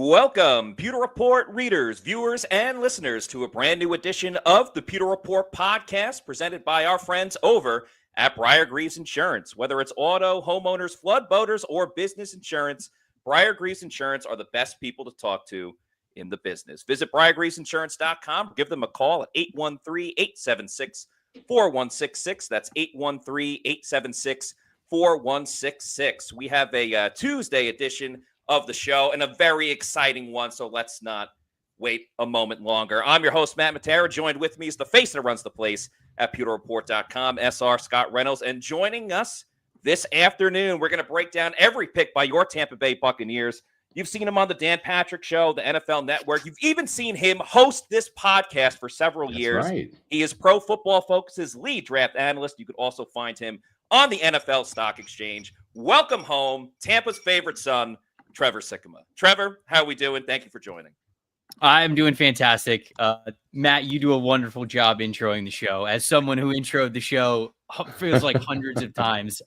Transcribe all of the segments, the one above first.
Welcome, Pewter Report readers, viewers, and listeners to a brand new edition of the Pewter Report podcast presented by our friends over at Briargreaves Insurance. Whether it's auto, homeowners, flood, boaters, or business insurance, Briargreaves Insurance are the best people to talk to in the business. Visit briargreavesinsurance.com. Give them a call at 813-876-4166. That's 813-876-4166. We have a Tuesday edition of the show and a very exciting one, so let's not wait a moment longer. I'm your host, Matt Matera. Joined with me is the face that runs the place at pewterreport.com, SR Scott Reynolds. And joining us this afternoon, we're going to break down every pick by your Tampa Bay Buccaneers. You've seen him on the Dan Patrick Show, the NFL Network. You've even seen him host this podcast for several years. Right. He is Pro Football Focus's lead draft analyst. You could also find him on the NFL Stock Exchange. Welcome home, Tampa's favorite son, Trevor Sikkema. Trevor, how are we doing? Thank you for joining. I'm doing fantastic. Matt, you do a wonderful job introing the show. As someone who introed the show feels like hundreds of times,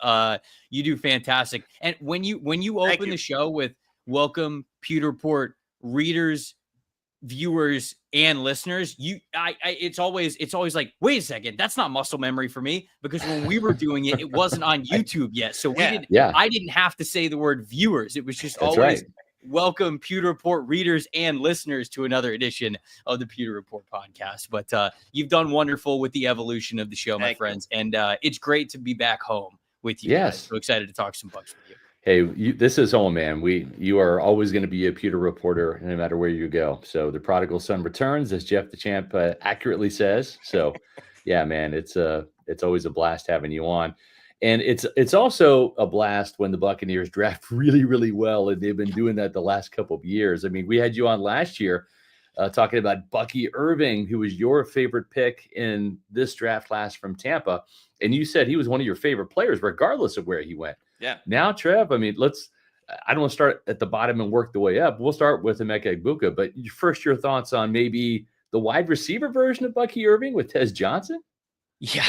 you do fantastic. And when you open the show with welcome Pewter Report readers, viewers, and listeners, it's always like, wait a second, that's not muscle memory for me, because when we were doing it, it wasn't on YouTube yet. So I didn't have to say the word viewers. It was just always welcome Pewter Report readers and listeners to another edition of the Pewter Report podcast. But you've done wonderful with the evolution of the show, my friends. And it's great to be back home with you guys. So excited to talk some Bucs with you. Hey, this is home, man. You are always going to be a Pewter reporter no matter where you go. So the prodigal son returns, as Jeff the Champ accurately says. So, yeah, man, it's always a blast having you on. And it's also a blast when the Buccaneers draft really, really well, and they've been doing that the last couple of years. I mean, we had you on last year talking about Bucky Irving, who was your favorite pick in this draft class from Tampa, and you said he was one of your favorite players, regardless of where he went. Yeah. Now, Trev, I mean, I don't want to start at the bottom and work the way up. We'll start with Emeka Egbuka, but first, your thoughts on maybe the wide receiver version of Bucky Irving with Tez Johnson? Yeah.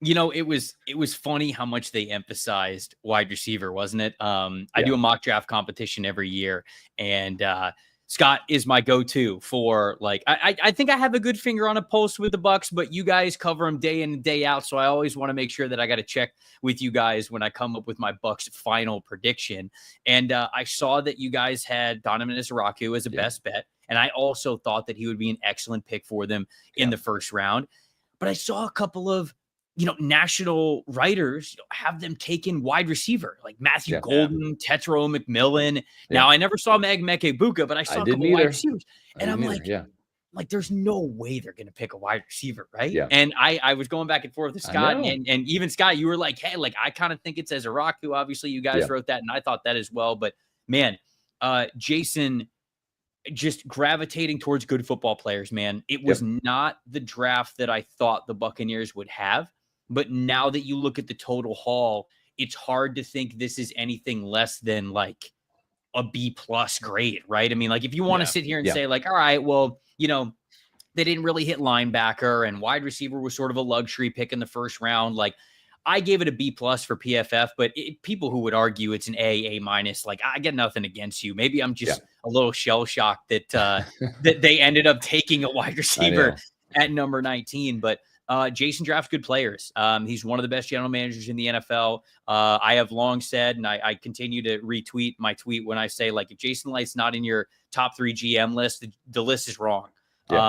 It was funny how much they emphasized wide receiver, wasn't it? I do a mock draft competition every year, and Scott is my go-to for, like, I think I have a good finger on a pulse with the Bucs, but you guys cover them day in and day out. So I always want to make sure that I got to check with you guys when I come up with my Bucs final prediction. And I saw that you guys had Donovan Izaraku as a best bet. And I also thought that he would be an excellent pick for them in the first round. But I saw a couple of, national writers have them taken wide receiver, like Matthew Golden, Tetro McMillan. Now, I never saw Emeka Egbuka, but I saw a couple wide receivers. And I'm like, there's no way they're going to pick a wide receiver, right? Yeah. And I was going back and forth with Scott, and even Scott, you were like, hey, like, I kind of think it's Izaraku. Obviously, you guys wrote that, and I thought that as well. But, man, Jason just gravitating towards good football players, man. It was not the draft that I thought the Buccaneers would have. But now that you look at the total haul, it's hard to think this is anything less than like a B+ grade, right? I mean, like, if you want to sit here and say, like, all right, well, they didn't really hit linebacker, and wide receiver was sort of a luxury pick in the first round. Like, I gave it a B+ for PFF, but people who would argue it's an A-, like, I get nothing against you. Maybe I'm just a little shell shocked that that they ended up taking a wide receiver at number 19. But Jason drafts good players. He's one of the best general managers in the NFL. I have long said, and I continue to retweet my tweet when I say, like, if Jason Light's not in your top 3 GM list, the list is wrong.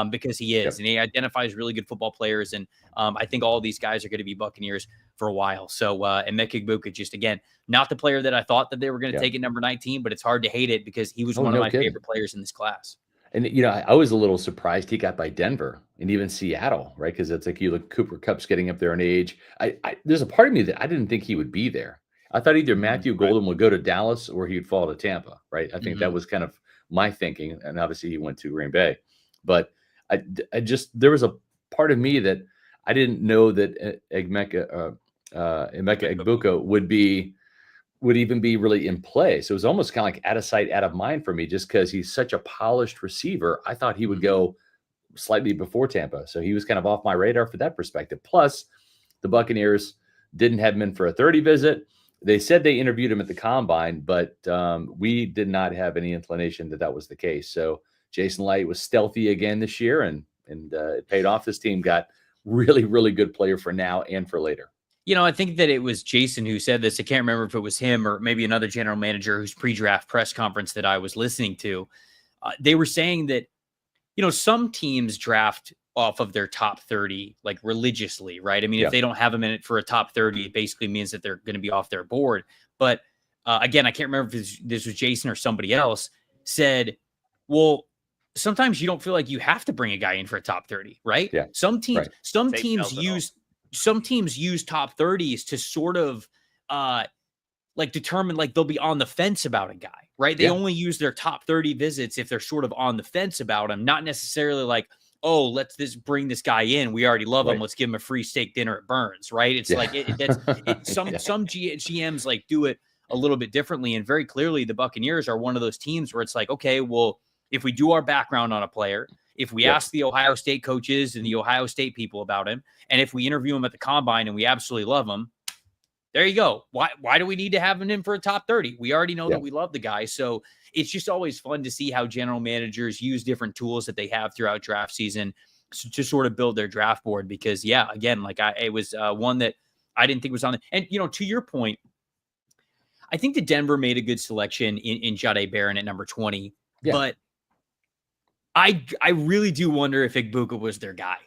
Because he is, and he identifies really good football players. And I think all of these guys are going to be Buccaneers for a while. So, Emeka Egbuka, just, again, not the player that I thought that they were going to take at number 19, but it's hard to hate it because he was one of my favorite players in this class. And, I was a little surprised he got by Denver and even Seattle, right? Because it's like, you look, Cooper Kupp's getting up there in age. There's a part of me that I didn't think he would be there. I thought either Matthew Golden would go to Dallas or he'd fall to Tampa, right? I think that was kind of my thinking. And obviously he went to Green Bay. But there was a part of me that I didn't know that Emeka Egbuka would even be really in play. So it was almost kind of like out of sight, out of mind for me, just because he's such a polished receiver. I thought he would go slightly before Tampa. So he was kind of off my radar for that perspective. Plus, the Buccaneers didn't have him in for a 30 visit. They said they interviewed him at the combine, but we did not have any inclination that that was the case. So Jason Light was stealthy again this year, and it paid off. This team got really, really good player for now and for later. I think that it was Jason who said this. I can't remember if it was him or maybe another general manager whose pre-draft press conference that I was listening to. They were saying that, some teams draft off of their top 30, like religiously, right? I mean, if they don't have them in it for a top 30, it basically means that they're going to be off their board. But again, I can't remember if this was Jason or somebody else said, well, sometimes you don't feel like you have to bring a guy in for a top 30, right? Yeah. Some teams use top 30s to sort of determine they'll be on the fence about a guy, right? They only use their top 30 visits if they're sort of on the fence about him, not necessarily like, oh, let's bring this guy in. We already love him. Let's give him a free steak dinner at Burns, right? It's some GMs do it a little bit differently. And very clearly the Buccaneers are one of those teams where it's like, okay, well, if we do our background on a player, if we ask the Ohio State coaches and the Ohio State people about him, and if we interview him at the combine and we absolutely love him, there you go. Why do we need to have him in for a top 30? We already know that we love the guy. So it's just always fun to see how general managers use different tools that they have throughout draft season to sort of build their draft board. Because again, it was one that I didn't think was on. And to your point, I think that Denver made a good selection in Jahdae Barron at number 20. But I really do wonder if Igbuka was their guy.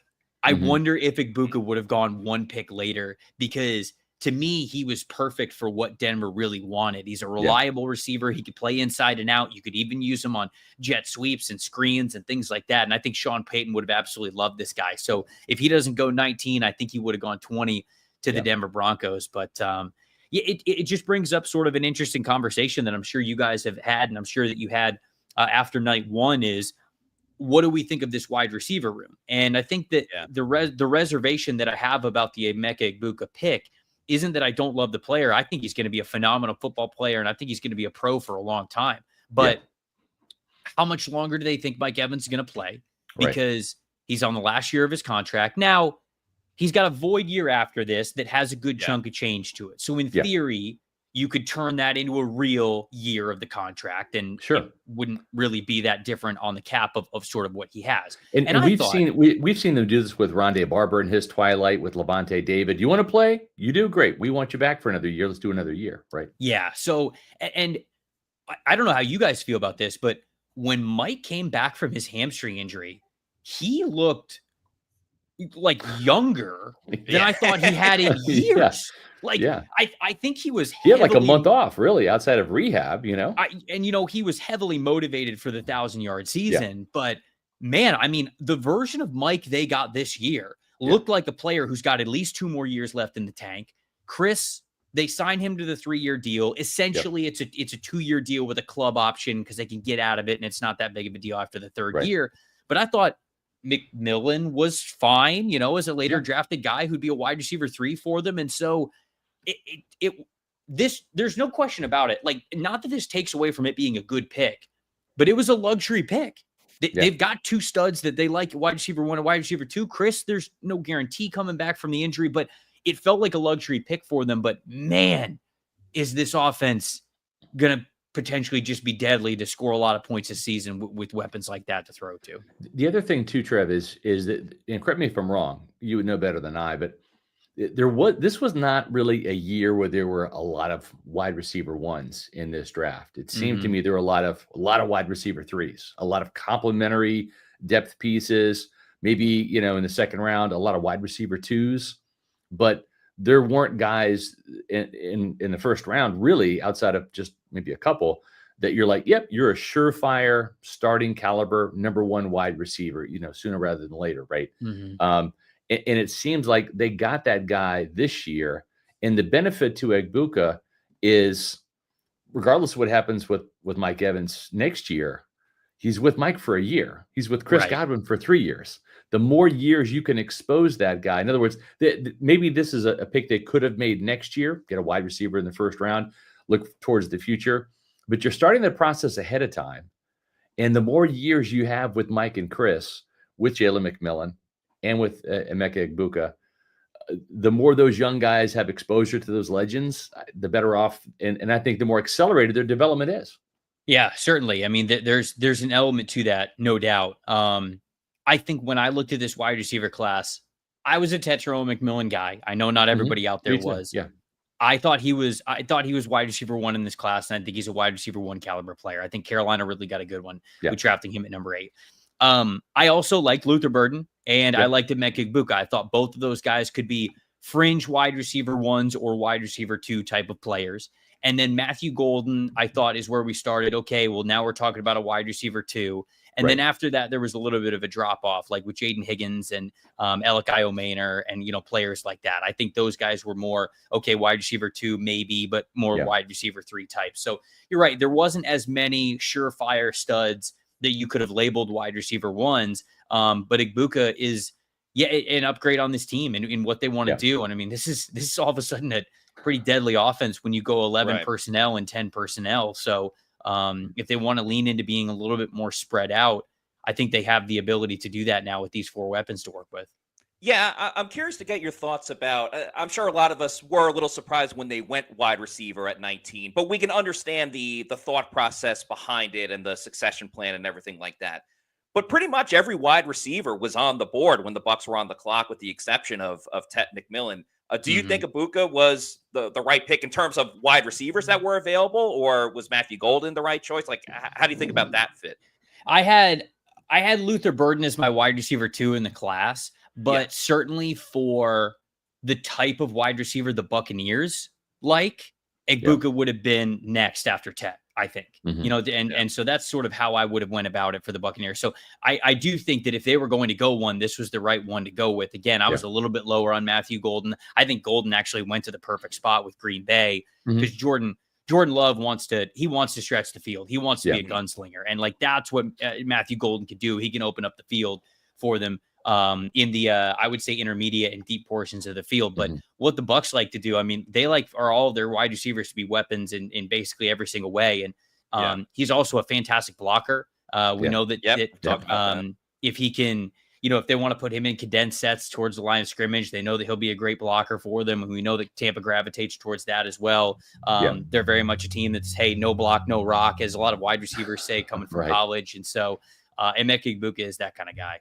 I wonder if Igbuka would have gone one pick later, because to me, he was perfect for what Denver really wanted. He's a reliable receiver. He could play inside and out. You could even use him on jet sweeps and screens and things like that. And I think Sean Payton would have absolutely loved this guy. So if he doesn't go 19, I think he would have gone 20 to the Denver Broncos. But it just brings up sort of an interesting conversation that I'm sure you guys have had, and I'm sure that you had after night one, is what do we think of this wide receiver room? And I think that the reservation that I have about the Emeka Egbuka pick isn't that I don't love the player. I think he's going to be a phenomenal football player, and I think he's going to be a pro for a long time. But how much longer do they think Mike Evans is going to play? Because he's on the last year of his contract. Now, he's got a void year after this that has a good chunk of change to it. So in theory, you could turn that into a real year of the contract, and it wouldn't really be that different on the cap of sort of what he has. And we've seen them do this with Rondé Barber in his twilight, with Levante David. You want to play? You do? Great. We want you back for another year. Let's do another year, right? Yeah. So, and I don't know how you guys feel about this, but when Mike came back from his hamstring injury, he looked like younger than I thought he had in years. I think he was had like a month off, really, outside of rehab, he was heavily motivated for the 1,000-yard season. But man, I mean, the version of Mike they got this year looked like a player who's got at least 2 more years left in the tank. Chris, they signed him to the 3-year deal. Essentially, it's a 2-year deal with a club option because they can get out of it, and it's not that big of a deal after the 3rd year. But I thought McMillan was fine, as a later drafted guy who'd be a wide receiver 3 for them. And so there's no question about it. Like, not that this takes away from it being a good pick, but it was a luxury pick. They've got 2 studs that they like, wide receiver 1 and wide receiver 2. Chris, there's no guarantee coming back from the injury, but it felt like a luxury pick for them. But man, is this offense going to potentially just be deadly to score a lot of points this season with weapons like that to throw to. The other thing too, Trev, is that, and correct me if I'm wrong, you would know better than I, but this was not really a year where there were a lot of wide receiver 1s in this draft. It seemed to me there were a lot of wide receiver 3s, a lot of complementary depth pieces, maybe, in the second round, a lot of wide receiver 2s, but there weren't guys in the first round, really, outside of just maybe a couple, that you're like, yep, you're a surefire starting caliber number 1 wide receiver, sooner rather than later, right? And it seems like they got that guy this year. And the benefit to Egbuka is, regardless of what happens with Mike Evans next year, he's with Mike for a year. He's with Chris Godwin for 3 years. The more years you can expose that guy. In other words, maybe this is a pick they could have made next year, get a wide receiver in the first round, look towards the future. But you're starting the process ahead of time. And the more years you have with Mike and Chris, with Jalen McMillan and with Emeka Egbuka, the more those young guys have exposure to those legends, the better off, and I think the more accelerated their development is. Yeah, certainly. I mean, there's an element to that, no doubt. I think when I looked at this wide receiver class, I was a Tetro McMillan guy. I know not everybody out there was. Yeah. I thought he was wide receiver 1 in this class, and I think he's a wide receiver 1 caliber player. I think Carolina really got a good one with drafting him at number 8. I also liked Luther Burden, and I liked Emeka Egbuka. I thought both of those guys could be fringe wide receiver 1s or wide receiver 2 type of players. And then Matthew Golden, I thought, is where we started. Okay, well, now we're talking about a wide receiver 2. And then after that, there was a little bit of a drop off, like with Jaden Higgins and Elikai Omaner and, players like that. I think those guys were more, okay, wide receiver 2, maybe, but more wide receiver 3 types. So you're right. There wasn't as many surefire studs that you could have labeled wide receiver 1s. But Egbuka is, an upgrade on this team and in what they want to do. And I mean, this is all of a sudden a pretty deadly offense when you go 11 personnel and 10 personnel. So if they want to lean into being a little bit more spread out, I think they have the ability to do that now with these 4 weapons to work with. Yeah, I'm curious to get your thoughts about, I'm sure a lot of us were a little surprised when they went wide receiver at 19, but we can understand the thought process behind it and the succession plan and everything like that. But pretty much every wide receiver was on the board when the Bucs were on the clock, with the exception of Tet McMillan. Do you think Egbuka was the right pick in terms of wide receivers that were available, or was Matthew Golden the right choice? Like, how do you think about that fit? I had Luther Burden as my wide receiver 2 in the class, but certainly for the type of wide receiver the Buccaneers like, Egbuka would have been next after Tet, I think. And so that's sort of how I would have went about it for the Buccaneers. So I do think that if they were going to go one, this was the right one to go with. Again, I was a little bit lower on Matthew Golden. I think Golden actually went to the perfect spot with Green Bay because Jordan Love wants to stretch the field. He wants to be a gunslinger. And like, that's what Matthew Golden could do. He can open up the field for them in the, I would say, intermediate and deep portions of the field. But what the Bucs like to do, I mean, they are all of their wide receivers to be weapons in basically every single way. And he's also a fantastic blocker. We know that, if he can, if they want to put him in condensed sets towards the line of scrimmage, they know that he'll be a great blocker for them. And we know that Tampa gravitates towards that as well. They're very much a team that's, hey, no block, no rock, as a lot of wide receivers say coming from college. And so Emeka Egbuka is that kind of guy.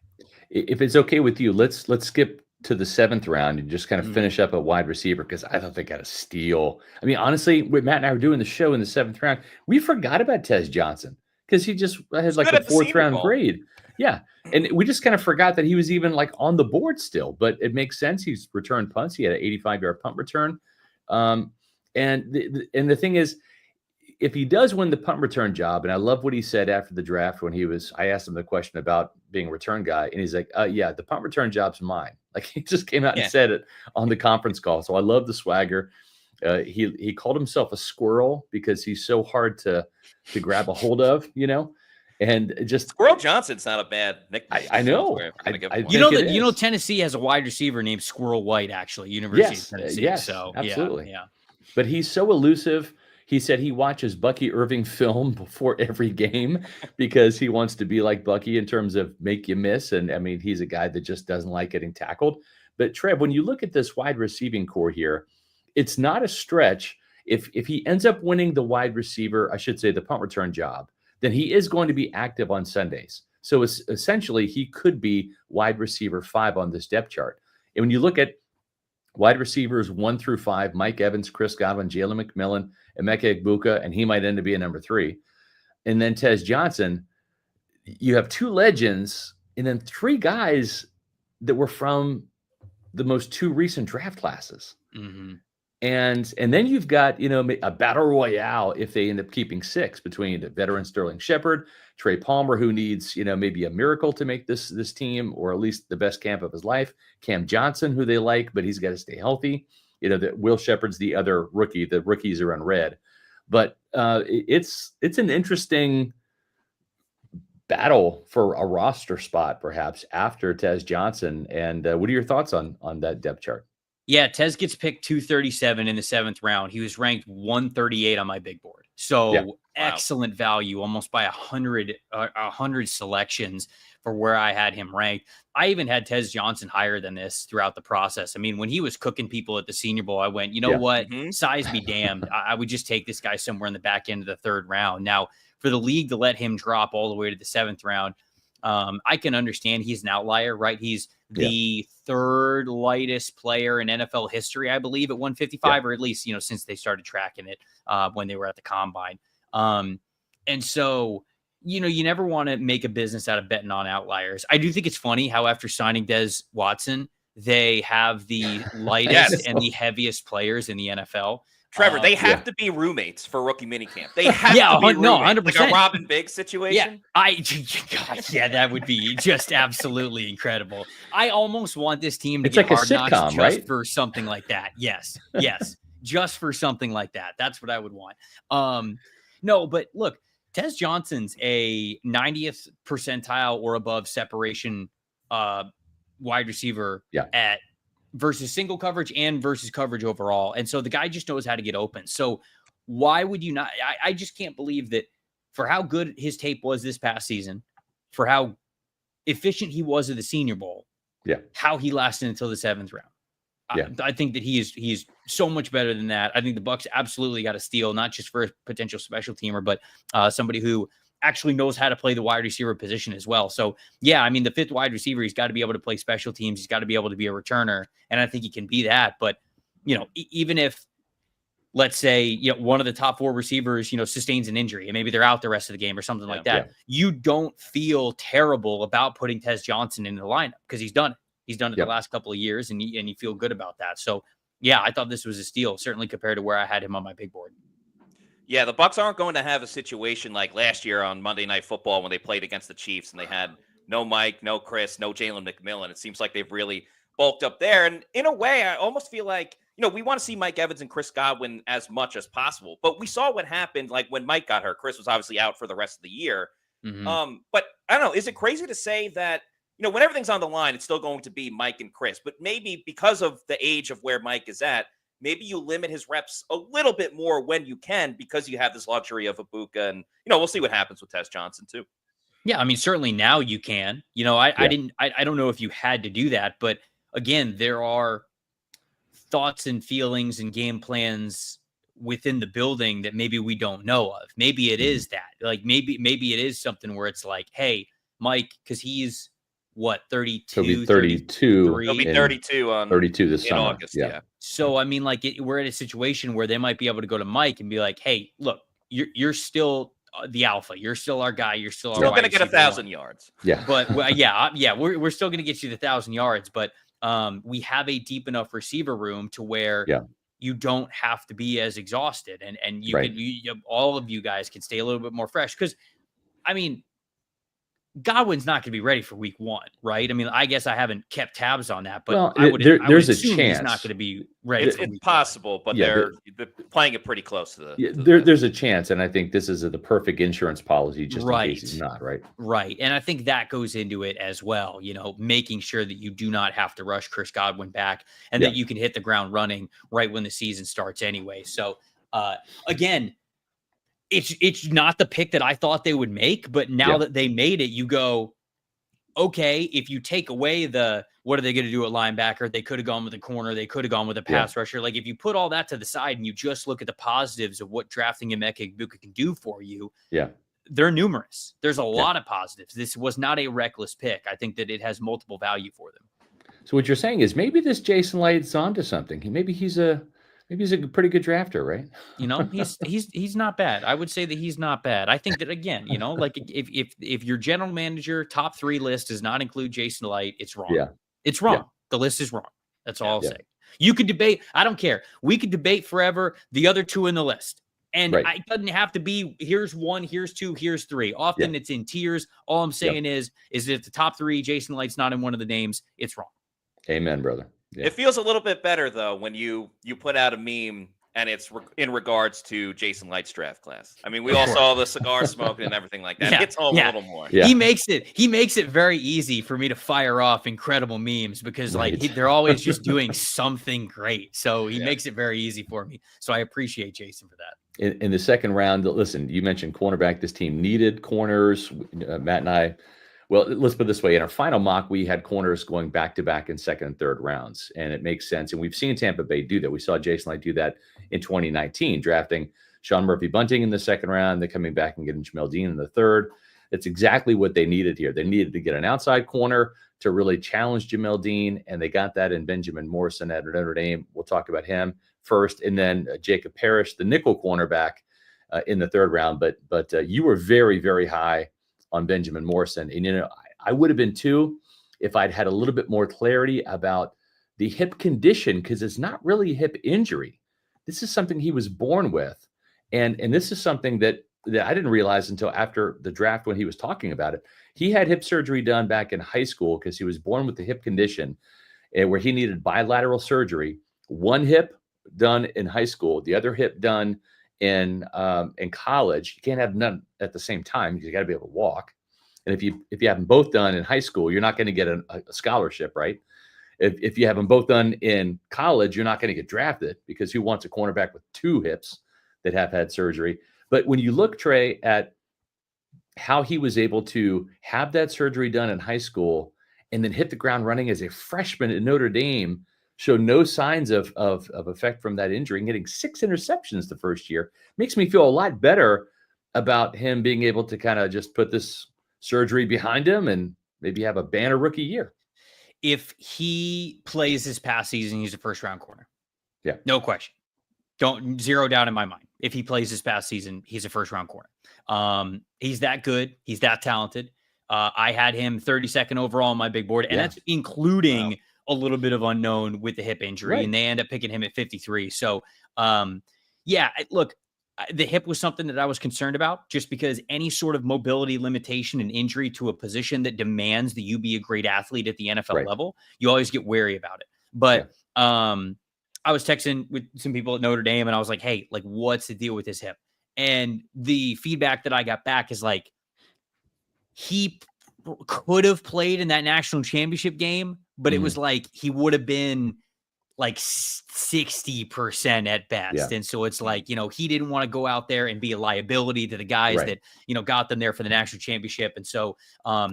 If it's okay with you, let's skip to the 7th round and just kind of finish up at wide receiver, because I thought they got a steal. I mean, honestly, when Matt and I were doing the show in the 7th round, we forgot about Tez Johnson because he just has like a 4th round grade. Yeah. And we just kind of forgot that he was even like on the board still, but it makes sense. He's returned punts. He had an 85-yard punt return. And the thing is, if he does win the punt return job, and I love what he said after the draft when I asked him the question about being a return guy, and he's like, the punt return job's mine. Like, he just came out and said it on the conference call. So I love the swagger. He called himself a squirrel because he's so hard to grab a hold of, and just Squirrel Johnson's not a bad nickname. I know. Tennessee has a wide receiver named Squirrel White, actually, University of Tennessee. Yes, so absolutely. Yeah. But he's so elusive. He said he watches Bucky Irving film before every game because he wants to be like Bucky in terms of make you miss. And I mean, he's a guy that just doesn't like getting tackled. But Trev, when you look at this wide receiving core here, it's not a stretch. If he ends up winning the wide receiver, I should say the punt return job, then he is going to be active on Sundays. So essentially, he could be wide receiver 5 on this depth chart. And when you look at wide receivers 1 through 5, Mike Evans, Chris Godwin, Jalen McMillan, Emeka Egbuka, and he might end up being number 3. And then Tez Johnson, you have 2 legends, and then 3 guys that were from the most 2 recent draft classes. And then you've got, a battle royale if they end up keeping 6 between the veteran Sterling Shepard, Trey Palmer, who needs, maybe a miracle to make this team, or at least the best camp of his life, Cam Johnson, who they like, but he's got to stay healthy. That Will Shepard's the other rookie. The rookies are unread. But it's an interesting battle for a roster spot, perhaps, after Tez Johnson. And what are your thoughts on that depth chart? Yeah, Tez gets picked 237 in the 7th round. He was ranked 138 on my big board. So excellent value, almost by 100 selections for where I had him ranked. I even had Tez Johnson higher than this throughout the process. I mean, when he was cooking people at the Senior Bowl, I went, you know what? Size be damned. I would just take this guy somewhere in the back end of the third round. Now, for the league to let him drop all the way to the seventh round, I can understand he's an outlier, right? He's the third lightest player in NFL history, I believe, at 155, or at least, since they started tracking it when they were at the combine. And so, you never want to make a business out of betting on outliers. I do think it's funny how after signing Des Watson, they have the lightest and the heaviest players in the NFL. Trevor, they have to be roommates for rookie minicamp. They have to be roommates. No, 100%. Like a Robin Biggs situation. Yeah, that would be just absolutely incredible. I almost want this team to it's get like Hard a sitcom, Knocks right? just for something like that. Yes, just for something like that. That's what I would want. No, but look, Tez Johnson's a 90th percentile or above separation wide receiver at versus single coverage and versus coverage overall. And so the guy just knows how to get open. So why would you not? I just can't believe that for how good his tape was this past season, for how efficient he was at the Senior Bowl, how he lasted until the seventh round. I think that he's so much better than that. I think the Bucs absolutely got a steal, not just for a potential special teamer, but somebody who actually knows how to play the wide receiver position as well. So I mean, the fifth wide receiver, he's got to be able to play special teams. He's got to be able to be a returner. And I think he can be that. But, even if, let's say, one of the top four receivers, sustains an injury and maybe they're out the rest of the game or something like that, you don't feel terrible about putting Tez Johnson in the lineup because he's done it. He's done it the last couple of years, and you feel good about that. So, I thought this was a steal, certainly compared to where I had him on my big board. Yeah, the Bucs aren't going to have a situation like last year on Monday Night Football when they played against the Chiefs and they had no Mike, no Chris, no Jalen McMillan. It seems like they've really bulked up there. And in a way, I almost feel like, we want to see Mike Evans and Chris Godwin as much as possible. But we saw what happened, like when Mike got hurt. Chris was obviously out for the rest of the year. But I don't know, is it crazy to say that, when everything's on the line, it's still going to be Mike and Chris. But maybe because of the age of where Mike is at, maybe you limit his reps a little bit more when you can because you have this luxury of Ibuka. And, we'll see what happens with Tez Johnson, too. Yeah, I mean, certainly now you can. I don't know if you had to do that. But, again, there are thoughts and feelings and game plans within the building that maybe we don't know of. Maybe it is that. Like, maybe it is something where it's like, hey, Mike, because he's – what, 32? He'll be 32. He'll be 32 on 32 this summer. August. Yeah. So, I mean, like, we're in a situation where they might be able to go to Mike and be like, hey, look, you're still the alpha. You're still our guy. You're still going to get 1,000 yards. Yeah. But, we're still going to get you the 1,000 yards. But we have a deep enough receiver room to where you don't have to be as exhausted. And you can, all of you guys can stay a little bit more fresh. Because, I mean, Godwin's not going to be ready for week one, right? I mean, I guess I haven't kept tabs on that, but there's a chance he's not going to be ready. It's possible, but they're playing it pretty close to the. There's a chance, and I think this is the perfect insurance policy just in case he's not, right? Right, and I think that goes into it as well. Making sure that you do not have to rush Chris Godwin back, and that you can hit the ground running right when the season starts anyway. So, again. It's not the pick that I thought they would make, but now that they made it, you go, okay, if you take away what are they going to do at linebacker? They could have gone with a corner. They could have gone with a pass rusher. Like if you put all that to the side and you just look at the positives of what drafting Emeka Egbuka can do for you, they're numerous. There's a lot of positives. This was not a reckless pick. I think that it has multiple value for them. So what you're saying is maybe this Jason Light's onto something. Maybe he's a pretty good drafter, right? He's not bad. I would say that he's not bad. I think that again, like if your general manager top 3 list does not include Jason Light, it's wrong. Yeah. It's wrong. Yeah. The list is wrong. That's all I'll say. You could debate. I don't care. We could debate forever the other 2 in the list. And it doesn't have to be here's 1, here's 2, here's 3. Often it's in tiers. All I'm saying is that if the top 3, Jason Light's not in one of the names, it's wrong. Amen, brother. Yeah. It feels a little bit better, though, when you put out a meme and it's in regards to Jason Light's draft class. I mean, we all saw the cigar smoking and everything like that. It hits home a little more. Yeah. He makes it very easy for me to fire off incredible memes because they're always just doing something great. So he makes it very easy for me. So I appreciate Jason for that. in the second round, listen, you mentioned cornerback. This team needed corners. Matt and I, well, let's put it this way. In our final mock, we had corners going back-to-back in second and third rounds, and it makes sense. And we've seen Tampa Bay do that. We saw Jason Light do that in 2019, drafting Sean Murphy-Bunting in the second round, then coming back and getting Jamel Dean in the third. That's exactly what they needed here. They needed to get an outside corner to really challenge Jamel Dean, and they got that in Benjamin Morrison at Notre Dame. We'll talk about him first, and then Jacob Parrish, the nickel cornerback, in the third round. But you were very, very high on Benjamin Morrison, and I would have been too if I'd had a little bit more clarity about the hip condition, because it's not really a hip injury. This is something he was born with, and this is something that I didn't realize until after the draft when he was talking about it. He had hip surgery done back in high school because he was born with the hip condition, where he needed bilateral surgery. One hip done in high school, the other hip done in college. You can't have none at the same time because you got to be able to walk. And if you have them both done in high school, you're not going to get a scholarship, right? If you have them both done in college, you're not going to get drafted, because who wants a cornerback with two hips that have had surgery? But when you look, Trey, at how he was able to have that surgery done in high school and then hit the ground running as a freshman at Notre Dame, show no signs of effect from that injury, and getting 6 interceptions the first year, makes me feel a lot better about him being able to kind of just put this surgery behind him and maybe have a banner rookie year. If he plays this past season, he's a first-round corner. Yeah. No question. Don't zero doubt in my mind. If he plays this past season, he's a first-round corner. He's that good. He's that talented. I had him 32nd overall on my big board, and that's including a little bit of unknown with the hip injury, and they end up picking him at 53. So, look, the hip was something that I was concerned about, just because any sort of mobility limitation and injury to a position that demands that you be a great athlete at the NFL level, you always get wary about it. But I was texting with some people at Notre Dame, and I was like, hey, like, what's the deal with his hip? And the feedback that I got back is like, he could have played in that national championship game, but it was like he would have been like 60% at best. Yeah. And so it's like, he didn't want to go out there and be a liability to the guys that, got them there for the national championship. And so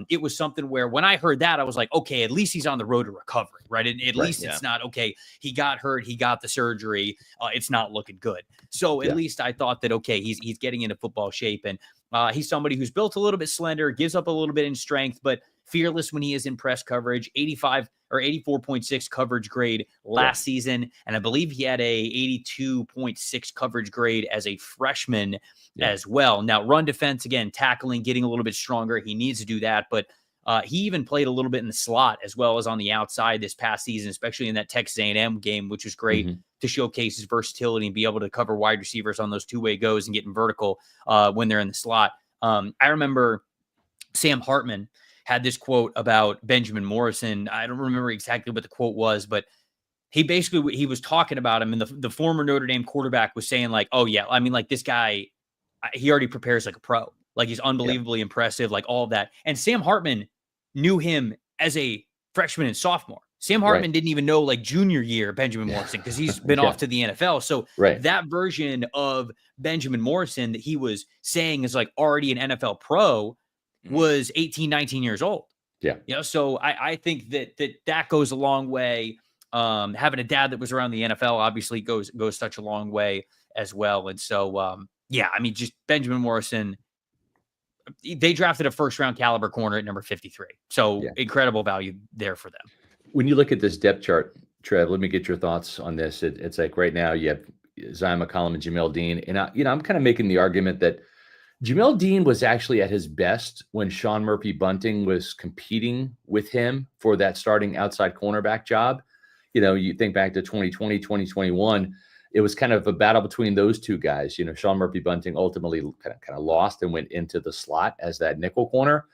it was something where when I heard that, I was like, okay, at least he's on the road to recovery, right? At least it's not, okay, he got hurt, he got the surgery, it's not looking good. So at least I thought that, okay, he's getting into football shape, and he's somebody who's built a little bit slender, gives up a little bit in strength, but fearless when he is in press coverage. 85 or 84.6 coverage grade last season, and I believe he had a 82.6 coverage grade as a freshman as well. Now, run defense, again, tackling, getting a little bit stronger. He needs to do that, but he even played a little bit in the slot as well as on the outside this past season, especially in that Texas A&M game, which was great to showcase his versatility and be able to cover wide receivers on those two-way goes and getting vertical when they're in the slot. I remember Sam Hartman had this quote about Benjamin Morrison. I don't remember exactly what the quote was, but he was talking about him, and the former Notre Dame quarterback was saying like, oh yeah, I mean, like, this guy, he already prepares like a pro. Like, he's unbelievably impressive, like all of that. And Sam Hartman knew him as a freshman and sophomore. Sam Hartman didn't even know like junior year Benjamin Morrison, because he's been off to the NFL. So that version of Benjamin Morrison that he was saying is like already an NFL pro was 18, 19 years old. Yeah. So I think that goes a long way. Having a dad that was around the NFL obviously goes such a long way as well. And so, I mean, just Benjamin Morrison, they drafted a first-round caliber corner at number 53. So incredible value there for them. When you look at this depth chart, Trev, let me get your thoughts on this. It's like right now you have Zion McCollum and Jamel Dean. And, I'm kind of making the argument that Jamel Dean was actually at his best when Sean Murphy-Bunting was competing with him for that starting outside cornerback job. You think back to 2020, 2021, it was kind of a battle between those two guys. Sean Murphy-Bunting ultimately kind of lost and went into the slot as that nickel corner.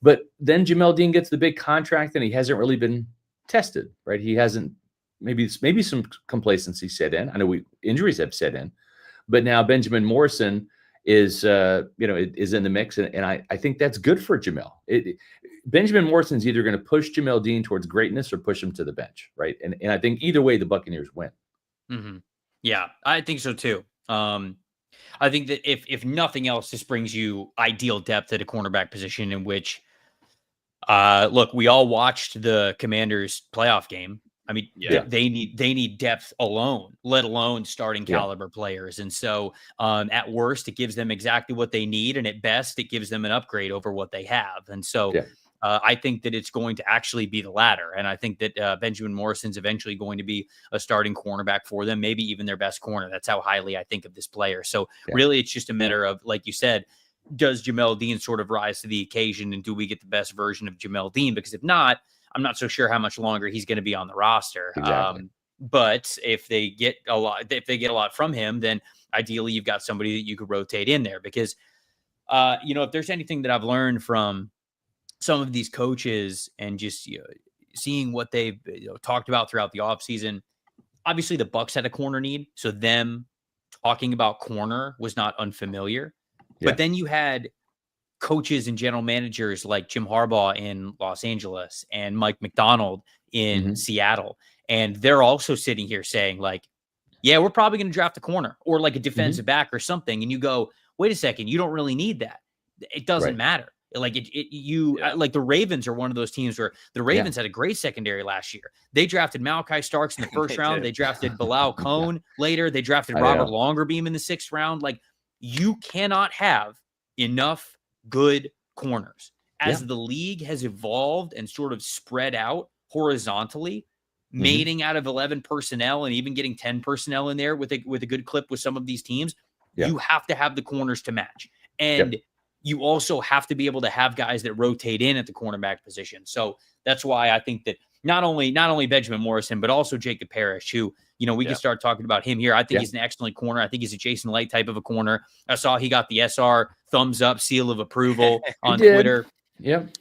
But then Jamel Dean gets the big contract, and he hasn't really been tested, right? He hasn't, maybe some complacency set in. I know injuries have set in, but now Benjamin Morrison is in the mix, and I think that's good for Jamel. Benjamin Morrison's either going to push Jamel Dean towards greatness or push him to the bench, right? And I think either way the Buccaneers win. Yeah, I think so too. I think that if nothing else, this brings you ideal depth at a cornerback position in which, look, we all watched the Commanders playoff game. I mean, they need depth alone, let alone starting caliber players. And so at worst, it gives them exactly what they need. And at best, it gives them an upgrade over what they have. And so I think that it's going to actually be the latter. And I think that Benjamin Morrison's eventually going to be a starting cornerback for them, maybe even their best corner. That's how highly I think of this player. So really, it's just a matter of, like you said, does Jamel Dean sort of rise to the occasion, and do we get the best version of Jamel Dean? Because if not, I'm not so sure how much longer he's going to be on the roster. Exactly. But if they get a lot from him, then ideally you've got somebody that you could rotate in there. Because if there's anything that I've learned from some of these coaches and just seeing what they've talked about throughout the offseason, obviously the Bucs had a corner need, so them talking about corner was not unfamiliar. But then you had coaches and general managers like Jim Harbaugh in Los Angeles and Mike McDonald in Seattle. And they're also sitting here saying like, yeah, we're probably going to draft a corner or like a defensive back or something. And you go, wait a second, you don't really need that. It doesn't matter. Like like the Ravens are one of those teams where the Ravens had a great secondary last year. They drafted Malachi Starks in the first round. They drafted Bilal Cohn later. They drafted Robert Longerbeam in the 6th round. Like, you cannot have enough good corners. As the league has evolved and sort of spread out horizontally, mating out of 11 personnel and even getting 10 personnel in there with a good clip with some of these teams, you have to have the corners to match. And you also have to be able to have guys that rotate in at the cornerback position. So that's why I think that not only Benjamin Morrison, but also Jacob Parrish, who, we can start talking about him here. I think he's an excellent corner. I think he's a Jason Light type of a corner. I saw he got the SR thumbs up seal of approval on Twitter.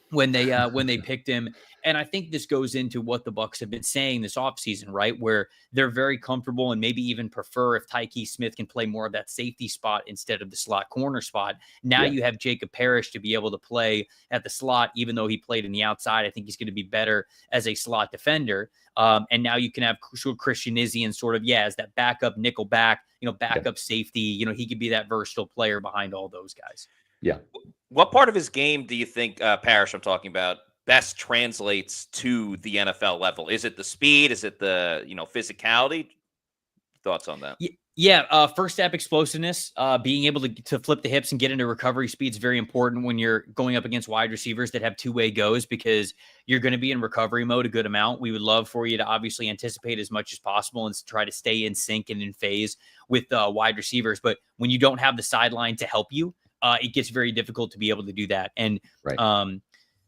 When they picked him. And I think this goes into what the Bucs have been saying this offseason, right? Where they're very comfortable and maybe even prefer if Tyke Smith can play more of that safety spot instead of the slot corner spot. Now you have Jacob Parrish to be able to play at the slot, even though he played in the outside. I think he's going to be better as a slot defender. And now you can have Christian Izzy sort of, as that backup nickel back, backup safety. He could be that versatile player behind all those guys. Yeah. What part of his game do you think, Parrish, I'm talking about, best translates to the NFL level? Is it the speed? Is it the, physicality? Thoughts on that? Yeah. First step, explosiveness, being able to flip the hips and get into recovery speed is very important when you're going up against wide receivers that have two-way goes, because you're going to be in recovery mode a good amount. We would love for you to obviously anticipate as much as possible and try to stay in sync and in phase with wide receivers. But when you don't have the sideline to help you, it gets very difficult to be able to do that. And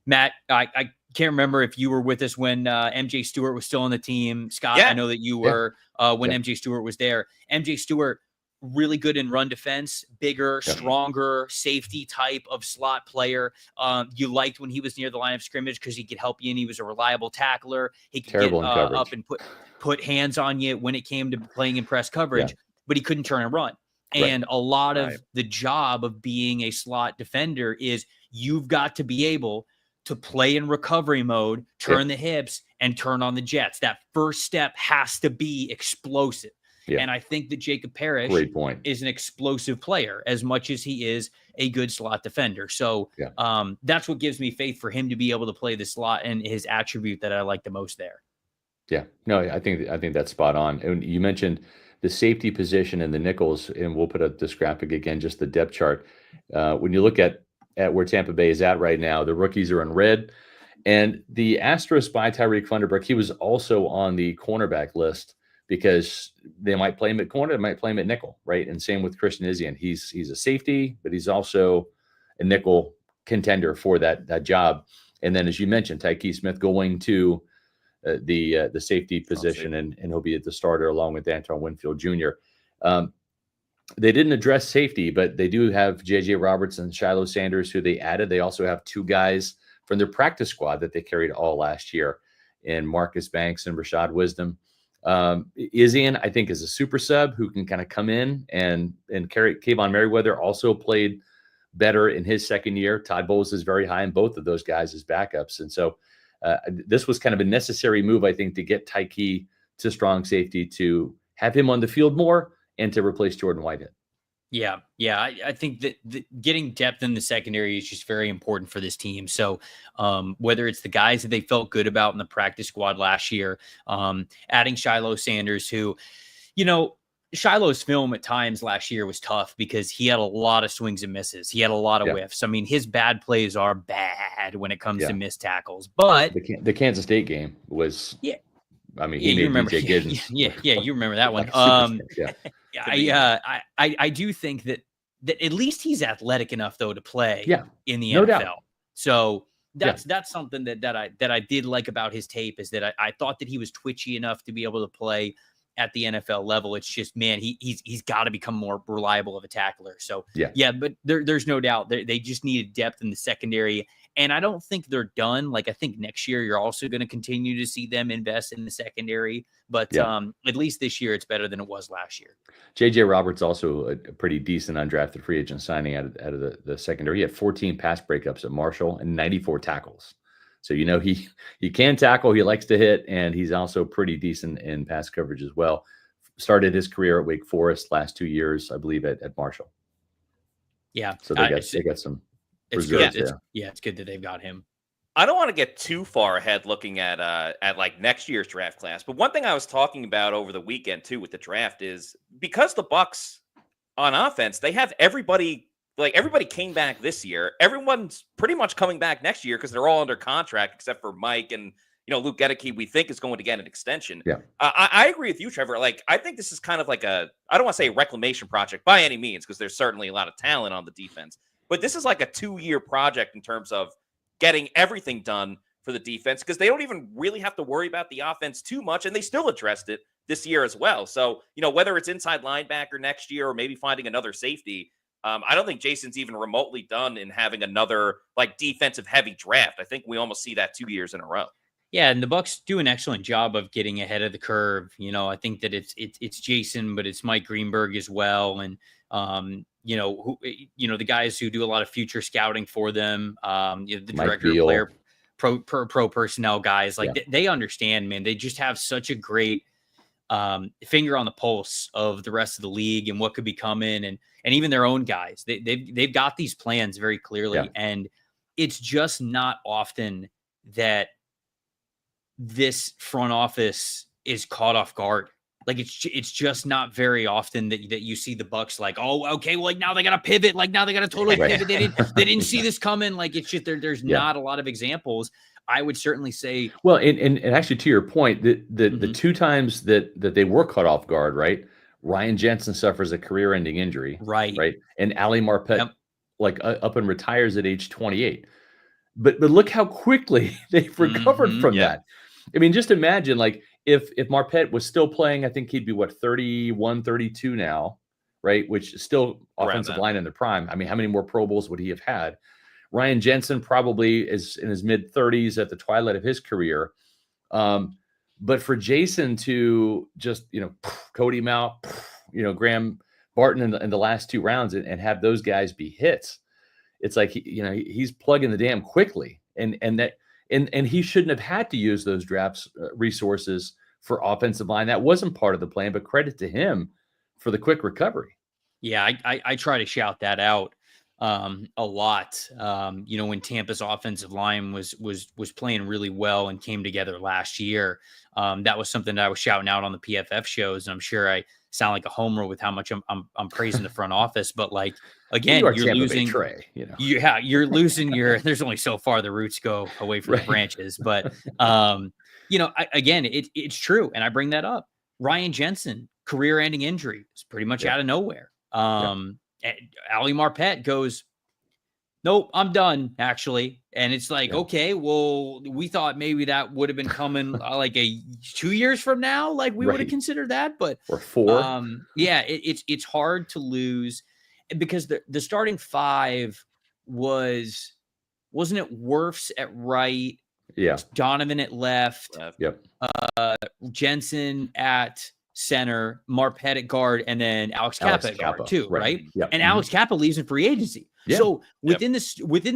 Matt, I can't remember if you were with us when MJ Stewart was still on the team. Scott, I know that you were when MJ Stewart was there. MJ Stewart, really good in run defense, bigger, stronger, safety type of slot player. You liked when he was near the line of scrimmage because he could help you, and he was a reliable tackler. He could get up and put hands on you when it came to playing in press coverage, but he couldn't turn and run. And a lot of the job of being a slot defender is you've got to be able to play in recovery mode, turn the hips, and turn on the jets. That first step has to be explosive. And I think that Jacob Parrish is an explosive player as much as he is a good slot defender. So that's what gives me faith for him to be able to play the slot and his attribute that I like the most there. Yeah, no, I think that's spot on. And you mentioned the safety position and the nickels, and we'll put up this graphic again, just the depth chart. When you look at where Tampa Bay is at right now, the rookies are in red, and the asterisk by Tyreek Funderburk, he was also on the cornerback list because they might play him at corner, they might play him at nickel, right? And same with Christian Izzy, and he's a safety, but he's also a nickel contender for that job. And then, as you mentioned, Tyke Smith going to the safety position, and he'll be at the starter along with Antoine Winfield Jr. They didn't address safety, but they do have J.J. Roberts and Shiloh Sanders, who they added. They also have two guys from their practice squad that they carried all last year, in Marcus Banks and Rashad Wisdom. Izzian, I think, is a super sub who can kind of come in and carry. Kayvon Merriweather also played better in his second year. Todd Bowles is very high in both of those guys as backups. And so this was kind of a necessary move, I think, to get Tyke to strong safety, to have him on the field more and to replace Jordan Whitehead. Yeah. I think that getting depth in the secondary is just very important for this team. So whether it's the guys that they felt good about in the practice squad last year, adding Shiloh Sanders, who, Shiloh's film at times last year was tough because he had a lot of swings and misses. He had a lot of whiffs. I mean, his bad plays are bad when it comes to missed tackles. But the Kansas State game was, I mean, he made remember, DJ Giddens. Yeah, you remember that one. I do think that at least he's athletic enough though to play in the NFL. Doubt. So that's something that I did like about his tape, is that I thought that he was twitchy enough to be able to play at the NFL level. It's just, man, he's got to become more reliable of a tackler. So but there's no doubt they just needed depth in the secondary. And I don't think they're done. Like, I think next year you're also going to continue to see them invest in the secondary. But at least this year it's better than it was last year. JJ Roberts also a pretty decent undrafted free agent signing out of the secondary. He had 14 pass breakups at Marshall and 94 tackles. So, he can tackle, he likes to hit, and he's also pretty decent in pass coverage as well. Started his career at Wake Forest, last 2 years, I believe, at Marshall. Yeah. So they got some reserves there. It's good that they've got him. I don't want to get too far ahead looking at like next year's draft class, but one thing I was talking about over the weekend too with the draft is because the Bucs on offense, they have everybody came back this year. Everyone's pretty much coming back next year because they're all under contract except for Mike and Luke Gedeke, we think is going to get an extension. Yeah, I agree with you, Trevor. Like, I think this is kind of like I don't want to say a reclamation project by any means because there's certainly a lot of talent on the defense, but this is like a 2-year project in terms of getting everything done for the defense because they don't even really have to worry about the offense too much, and they still addressed it this year as well. So, whether it's inside linebacker next year or maybe finding another safety, I don't think Jason's even remotely done in having another like defensive heavy draft. I think we almost see that 2 years in a row. Yeah, and the Bucs do an excellent job of getting ahead of the curve. I think that it's Jason, but it's Mike Greenberg as well, and the guys who do a lot of future scouting for them, the director of player pro personnel guys, like they understand, man. They just have such a great finger on the pulse of the rest of the league and what could be coming, and even their own guys. They've got these plans very clearly, and it's just not often that this front office is caught off guard. Like it's just not very often that you see the Bucs like, oh, okay, well, like now they got to pivot, like now they got to totally pivot. They didn't see this coming. Like it's just there's not a lot of examples. I would certainly say. Well, and actually to your point, the 2 times that they were caught off guard, right? Ryan Jensen suffers a career-ending injury, right, and Ali Marpet up and retires at age 28. But look how quickly they've recovered from that. I mean, just imagine like if Marpet was still playing, I think he'd be 31, 32 now, right? Which is still offensive line in the prime. I mean, how many more Pro Bowls would he have had? Ryan Jensen probably is in his mid 30s at the twilight of his career. But for Jason to just, Cody Mount, Graham Barton in the last 2 rounds and have those guys be hits, it's like, he's plugging the dam quickly. And he shouldn't have had to use those drafts resources for offensive line. That wasn't part of the plan, but credit to him for the quick recovery. Yeah, I try to shout that out a lot. When Tampa's offensive line was playing really well and came together last year, that was something that I was shouting out on the PFF shows. And I'm sure I sound like a homer with how much I'm praising the front office, but like, again, you're losing Trey, you're losing there's only so far the roots go away from the branches, but again, it's true. And I bring that up. Ryan Jensen, career-ending injury, is pretty much out of nowhere. Ali Marpet goes, nope, I'm done, actually. And it's like, okay, well, we thought maybe that would have been coming like 2 years from now. Like we would have considered that, but or 4. It's hard to lose because the starting 5 wasn't it Wirfs at right? Yeah. Donovan at left. Yep. Jensen at center, Marpet at guard, and then Alex Kappa at guard too, right? Yep. And Alex Kappa leaves in free agency. Yeah. So within the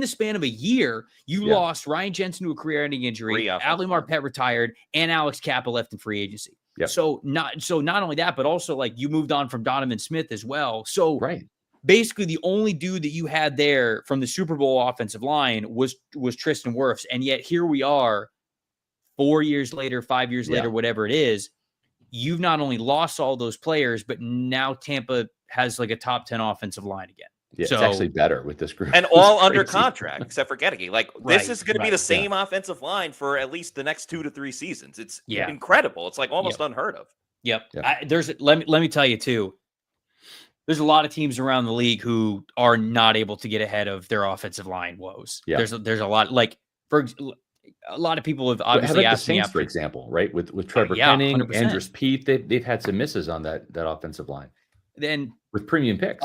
span of a year, you lost Ryan Jensen to a career-ending injury, Ali Marpet retired, and Alex Kappa left in free agency. Yep. So not only that, but also like you moved on from Donovan Smith as well. So basically the only dude that you had there from the Super Bowl offensive line was Tristan Wirfs. And yet here we are 4 years later, 5 years later, whatever it is. You've not only lost all those players, but now Tampa has like a top 10 offensive line again. Yeah, so, it's actually better with this group. And all under contract, except for Getty. Like, this is going to be the same offensive line for at least the next 2 to 3 seasons. It's incredible. It's like almost unheard of. Yep. Let me tell you too. There's a lot of teams around the league who are not able to get ahead of their offensive line woes. Yeah. There's a lot, like, for a lot of people have obviously asked the Saints, for example, right? With Trevor Penning, Andrews Pete, they've had some misses on that offensive line. Then with premium picks.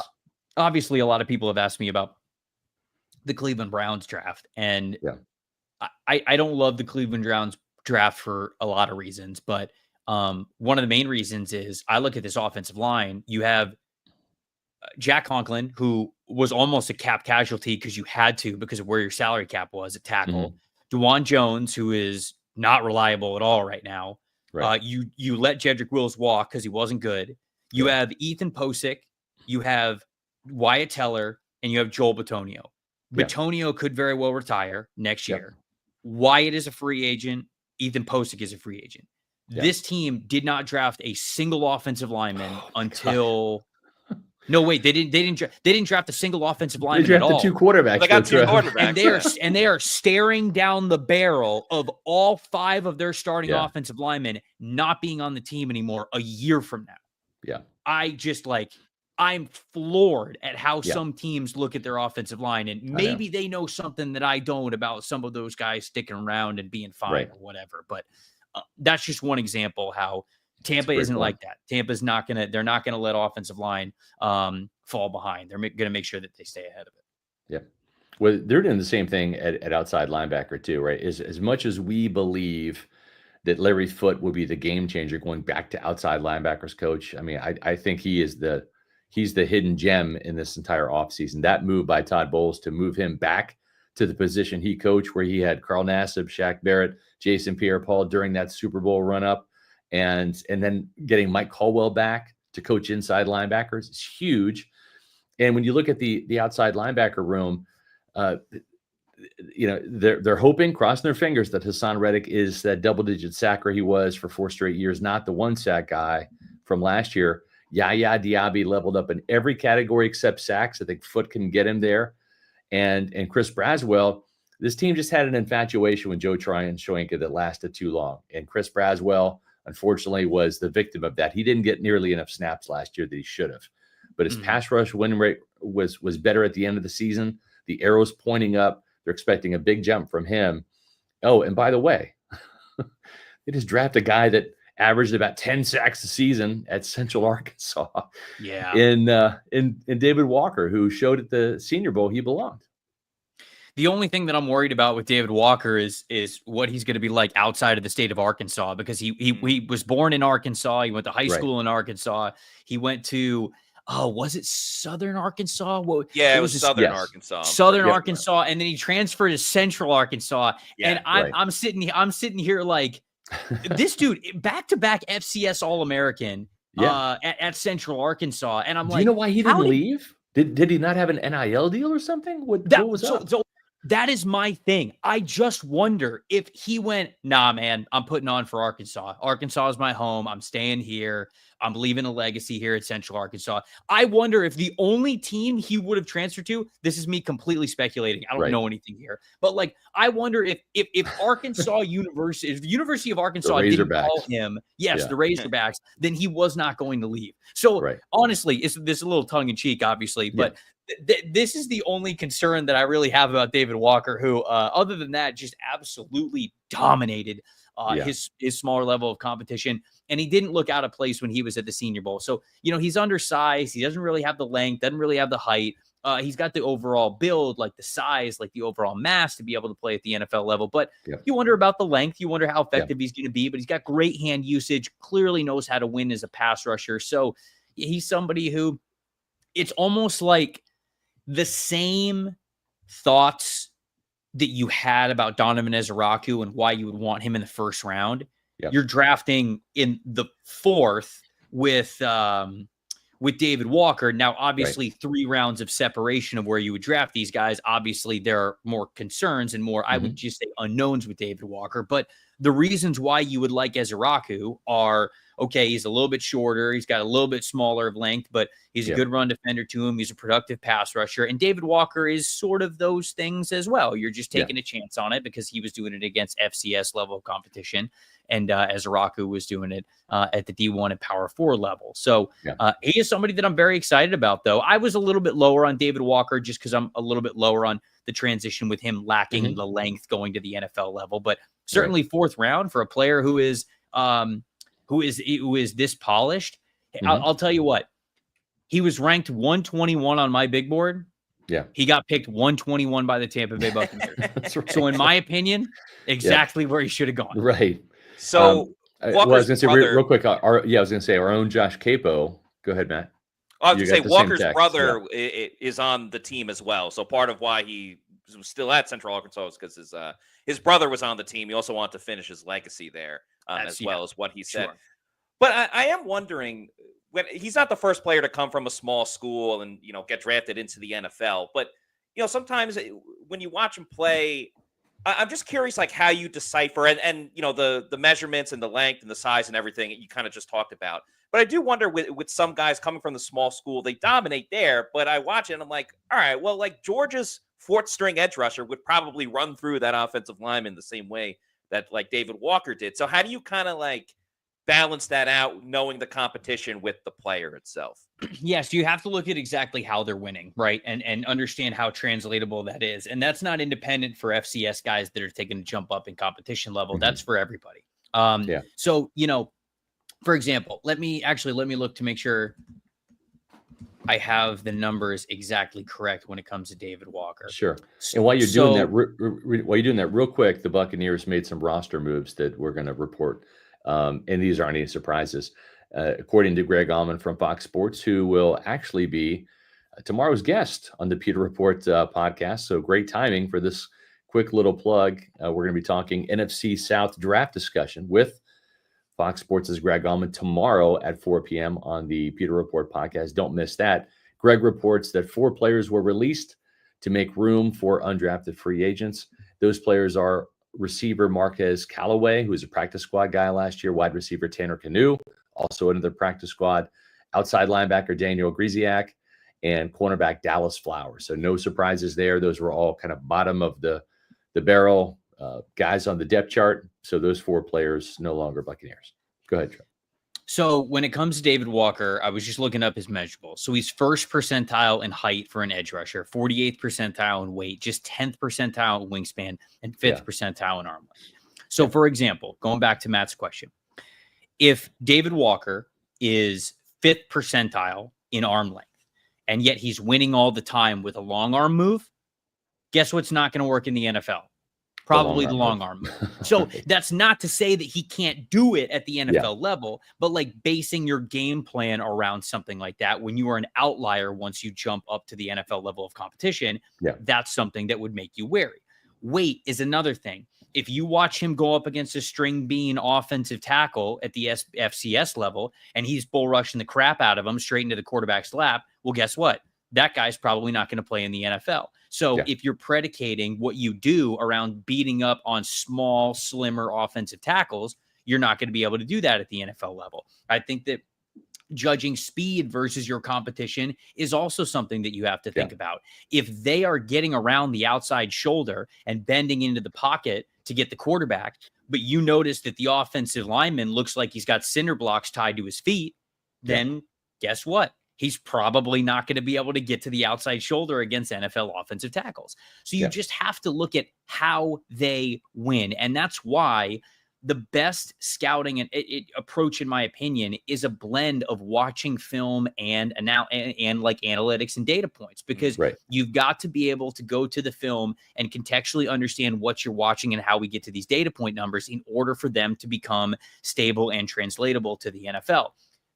Obviously, a lot of people have asked me about the Cleveland Browns draft, and I don't love the Cleveland Browns draft for a lot of reasons, but one of the main reasons is I look at this offensive line. You have Jack Conklin, who was almost a cap casualty because you had to because of where your salary cap was at tackle. Mm-hmm. DeJuan Jones, who is not reliable at all right now. Right. You let Jedrick Wills walk because he wasn't good. You have Ethan Posick. You have Wyatt Teller, and you have Joel Bitonio. Bitonio could very well retire next year. Wyatt is a free agent. Ethan Posick is a free agent. This team did not draft a single offensive lineman until. No, wait, they didn't draft a single offensive lineman at all. They drafted 2 quarterbacks. They got 2 quarterbacks. And they are staring down the barrel of all 5 of their starting offensive linemen not being on the team anymore a year from now. Yeah. I'm floored at how some teams look at their offensive line, and maybe they know something that I don't about some of those guys sticking around and being fine or whatever. But that's just one example how Tampa isn't like that. Tampa's they're not going to let offensive line fall behind. They're going to make sure that they stay ahead of it. Yeah. Well, they're doing the same thing at outside linebacker too, right? As much as we believe that Larry Foote will be the game changer going back to outside linebackers coach. I mean, I think he's the hidden gem in this entire offseason. That move by Todd Bowles to move him back to the position he coached, where he had Carl Nassib, Shaq Barrett, Jason Pierre-Paul during that Super Bowl run-up, and then getting Mike Caldwell back to coach inside linebackers is huge. And when you look at the outside linebacker room, they're hoping, crossing their fingers, that Hassan Reddick is that double-digit sacker he was for 4 straight years, not the 1 sack guy from last year. Yaya Diaby leveled up in every category except sacks. I think Foote can get him there. And Chris Braswell, this team just had an infatuation with Joe Tryon-Shoyinka that lasted too long. And Chris Braswell, unfortunately, was the victim of that. He didn't get nearly enough snaps last year that he should have. But his pass rush win rate was better at the end of the season. The arrow's pointing up. They're expecting a big jump from him. Oh, and by the way, they just drafted a guy that averaged about 10 sacks a season at Central Arkansas. Yeah. In David Walker, who showed at the Senior Bowl he belonged. The only thing that I'm worried about with David Walker is what he's going to be like outside of the state of Arkansas, because he was born in Arkansas. He went to high school in Arkansas. He went to, was it Southern Arkansas? It was Southern Arkansas. Southern Arkansas, and then he transferred to Central Arkansas. Yeah, and I'm sitting here like, this dude, back-to-back FCS All-American at Central Arkansas. And I'm like, do you know why he didn't leave? Did he not have an NIL deal or something? What was up? So that is my thing. I just wonder if he went, nah, man, I'm putting on for Arkansas. Arkansas is my home. I'm staying here. I'm leaving a legacy here at Central Arkansas. I wonder if the only team he would have transferred to, this is me completely speculating. I don't know anything here. But like, I wonder if Arkansas University, if the University of Arkansas didn't call him, the Razorbacks, then he was not going to leave. So honestly, this is a little tongue in cheek, obviously, but this is the only concern that I really have about David Walker, who, other than that, just absolutely dominated his smaller level of competition. And he didn't look out of place when he was at the Senior Bowl. So, he's undersized. He doesn't really have the length, doesn't really have the height. He's got the overall build, like the size, like the overall mass to be able to play at the NFL level. But you wonder about the length. You wonder how effective he's going to be. But he's got great hand usage, clearly knows how to win as a pass rusher. So he's somebody who, it's almost like the same thoughts that you had about Donovan Ezeraku and why you would want him in the first round. You're drafting in the 4th with with David Walker. Now, obviously, 3 rounds of separation of where you would draft these guys. Obviously, there are more concerns and more, I would just say, unknowns with David Walker. But the reasons why you would like Ezeraku are, okay, he's a little bit shorter. He's got a little bit smaller of length, but he's a good run defender to him. He's a productive pass rusher. And David Walker is sort of those things as well. You're just taking a chance on it because he was doing it against FCS level of competition. And Ezeraku was doing it at the D1 and Power 4 level. So he is somebody that I'm very excited about, though. I was a little bit lower on David Walker just because I'm a little bit lower on the transition with him lacking the length going to the NFL level. But certainly 4th round for a player who is this polished. I'll tell you what, he was ranked 121 on my big board. Yeah. He got picked 121 by the Tampa Bay Buccaneers. That's right. So in my opinion, exactly where he should have gone. Right. So I was going to say real quick. I was going to say our own Josh Capo. Go ahead, Matt. I was going to say Walker's brother is on the team as well. So part of why he was still at Central Arkansas is because his brother was on the team. He also wanted to finish his legacy there as well as what he said. Sure. But I am wondering, when he's not the first player to come from a small school and, get drafted into the NFL. But, sometimes when you watch him play, I'm just curious, like how you decipher and the measurements and the length and the size and everything you kind of just talked about. But I do wonder with some guys coming from the small school, they dominate there. But I watch it and I'm like, all right, well, like Georgia's 4th string edge rusher would probably run through that offensive lineman the same way that like David Walker did. So how do you kind of like balance that out, knowing the competition with the player itself? Yes, you have to look at exactly how they're winning, right? And understand how translatable that is. And that's not independent for FCS guys that are taking a jump up in competition level. That's for everybody. So, for example, let me look to make sure I have the numbers exactly correct when it comes to David Walker. Sure. And while you're doing that real quick, the Buccaneers made some roster moves that we're going to report. And these aren't any surprises. According to Greg Allman from Fox Sports, who will actually be tomorrow's guest on the Pewter Report podcast. So great timing for this quick little plug. We're going to be talking NFC South draft discussion with Fox Sports' Greg Allman tomorrow at 4 p.m. on the Pewter Report podcast. Don't miss that. Greg reports that 4 players were released to make room for undrafted free agents. Those players are receiver Marquez Callaway, who was a practice squad guy last year, wide receiver Tanner Canu, also another practice squad, outside linebacker Daniel Griziak, and cornerback Dallas Flowers. So no surprises there. Those were all kind of bottom of the barrel guys on the depth chart. So those 4 players no longer Buccaneers. Go ahead, Trevor. So when it comes to David Walker, I was just looking up his measurables. So he's 1st percentile in height for an edge rusher, 48th percentile in weight, just 10th percentile in wingspan, and 5th percentile in arm length. So for example, going back to Matt's question, if David Walker is 5th percentile in arm length, and yet he's winning all the time with a long arm move, guess what's not going to work in the NFL? Probably the long arm move. So that's not to say that he can't do it at the NFL level, but like basing your game plan around something like that when you are an outlier once you jump up to the NFL level of competition, that's something that would make you wary. Weight is another thing. If you watch him go up against a string bean offensive tackle at the FCS level and he's bull rushing the crap out of him straight into the quarterback's lap, well, guess what? That guy's probably not going to play in the NFL. So if you're predicating what you do around beating up on small, slimmer offensive tackles, you're not going to be able to do that at the NFL level. I think that judging speed versus your competition is also something that you have to think about. If they are getting around the outside shoulder and bending into the pocket to get the quarterback, but you notice that the offensive lineman looks like he's got cinder blocks tied to his feet, then guess what? He's probably not going to be able to get to the outside shoulder against NFL offensive tackles. So you just have to look at how they win. And that's why the best scouting and approach, in my opinion, is a blend of watching film and like analytics and data points, because you've got to be able to go to the film and contextually understand what you're watching and how we get to these data point numbers in order for them to become stable and translatable to the NFL.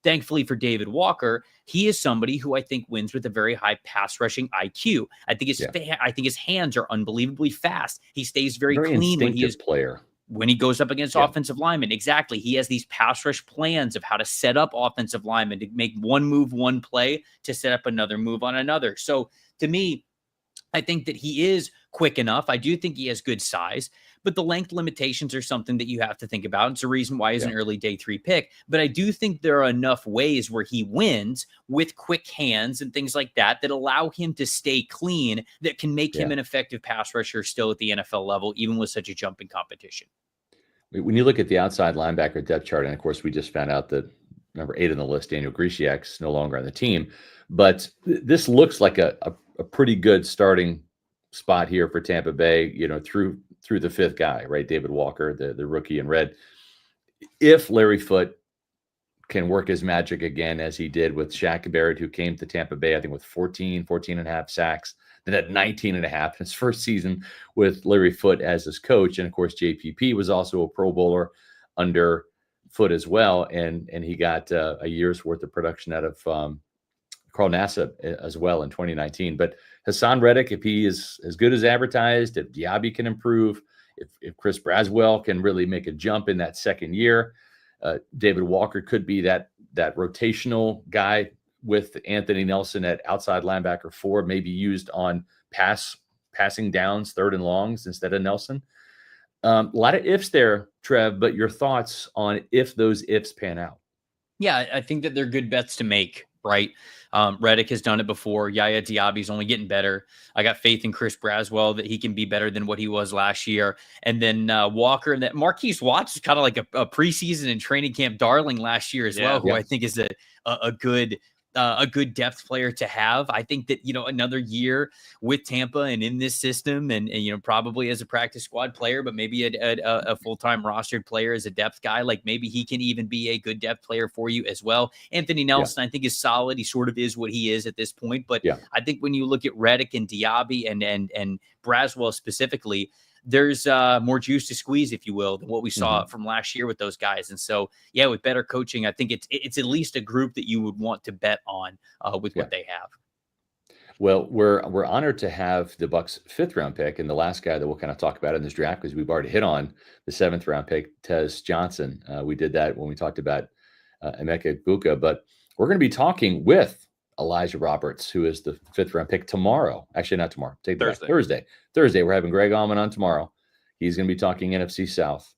Thankfully for David Walker, he is somebody who I think wins with a very high pass rushing IQ. I think his hands are unbelievably fast. He stays very clean when he is player. when he goes up against offensive linemen, exactly. He has these pass rush plans of how to set up offensive linemen to make one move, one play to set up another move on another. So to me, I think that he is quick enough. I do think he has good size, but the length limitations are something that you have to think about. It's a reason why he's an early day 3 pick. But I do think there are enough ways where he wins with quick hands and things like that that allow him to stay clean, that can make him an effective pass rusher still at the NFL level, even with such a jump in competition. When you look at the outside linebacker depth chart, and of course, we just found out that number 8 on the list, Daniel Grisiak's no longer on the team, but this looks like a pretty good starting spot here for Tampa Bay, through the 5th guy, right? David Walker, the rookie in red. If Larry Foote can work his magic again, as he did with Shaq Barrett, who came to Tampa Bay, I think with 14 and a half sacks, then had 19 and a half in his first season with Larry Foote as his coach. And of course, JPP was also a Pro Bowler under Foote as well. And he got a year's worth of production out of Carl Nassib as well in 2019. But Hassan Reddick, if he is as good as advertised, if Diaby can improve, if Chris Braswell can really make a jump in that second year, David Walker could be that rotational guy with Anthony Nelson at outside linebacker 4, maybe used on passing downs, 3rd and longs instead of Nelson. A lot of ifs there, Trev, but your thoughts on if those ifs pan out? Yeah, I think that they're good bets to make, right? Reddick has done it before. Yaya Diaby's only getting better. I got faith in Chris Braswell that he can be better than what he was last year. And then Walker, and that Marquise Watts is kind of like a preseason and training camp darling last year as well, who I think is a good depth player to have. I think that, another year with Tampa and in this system and probably as a practice squad player, but maybe a full-time rostered player as a depth guy, like maybe he can even be a good depth player for you as well. Anthony Nelson, I think, is solid. He sort of is what he is at this point. But I think when you look at Reddick and Diaby and Braswell specifically, there's more juice to squeeze, if you will, than what we saw from last year with those guys. And so, with better coaching, I think it's at least a group that you would want to bet on with what they have. Well, we're honored to have the Bucs' 5th round pick, and the last guy that we'll kind of talk about in this draft, because we've already hit on the 7th round pick, Tez Johnson. We did that when we talked about Emeka Egbuka, but we're going to be talking with Elijah Roberts, who is the 5th round pick tomorrow. Actually, not tomorrow. Take that back. Thursday. We're having Greg Allman on tomorrow. He's going to be talking NFC South.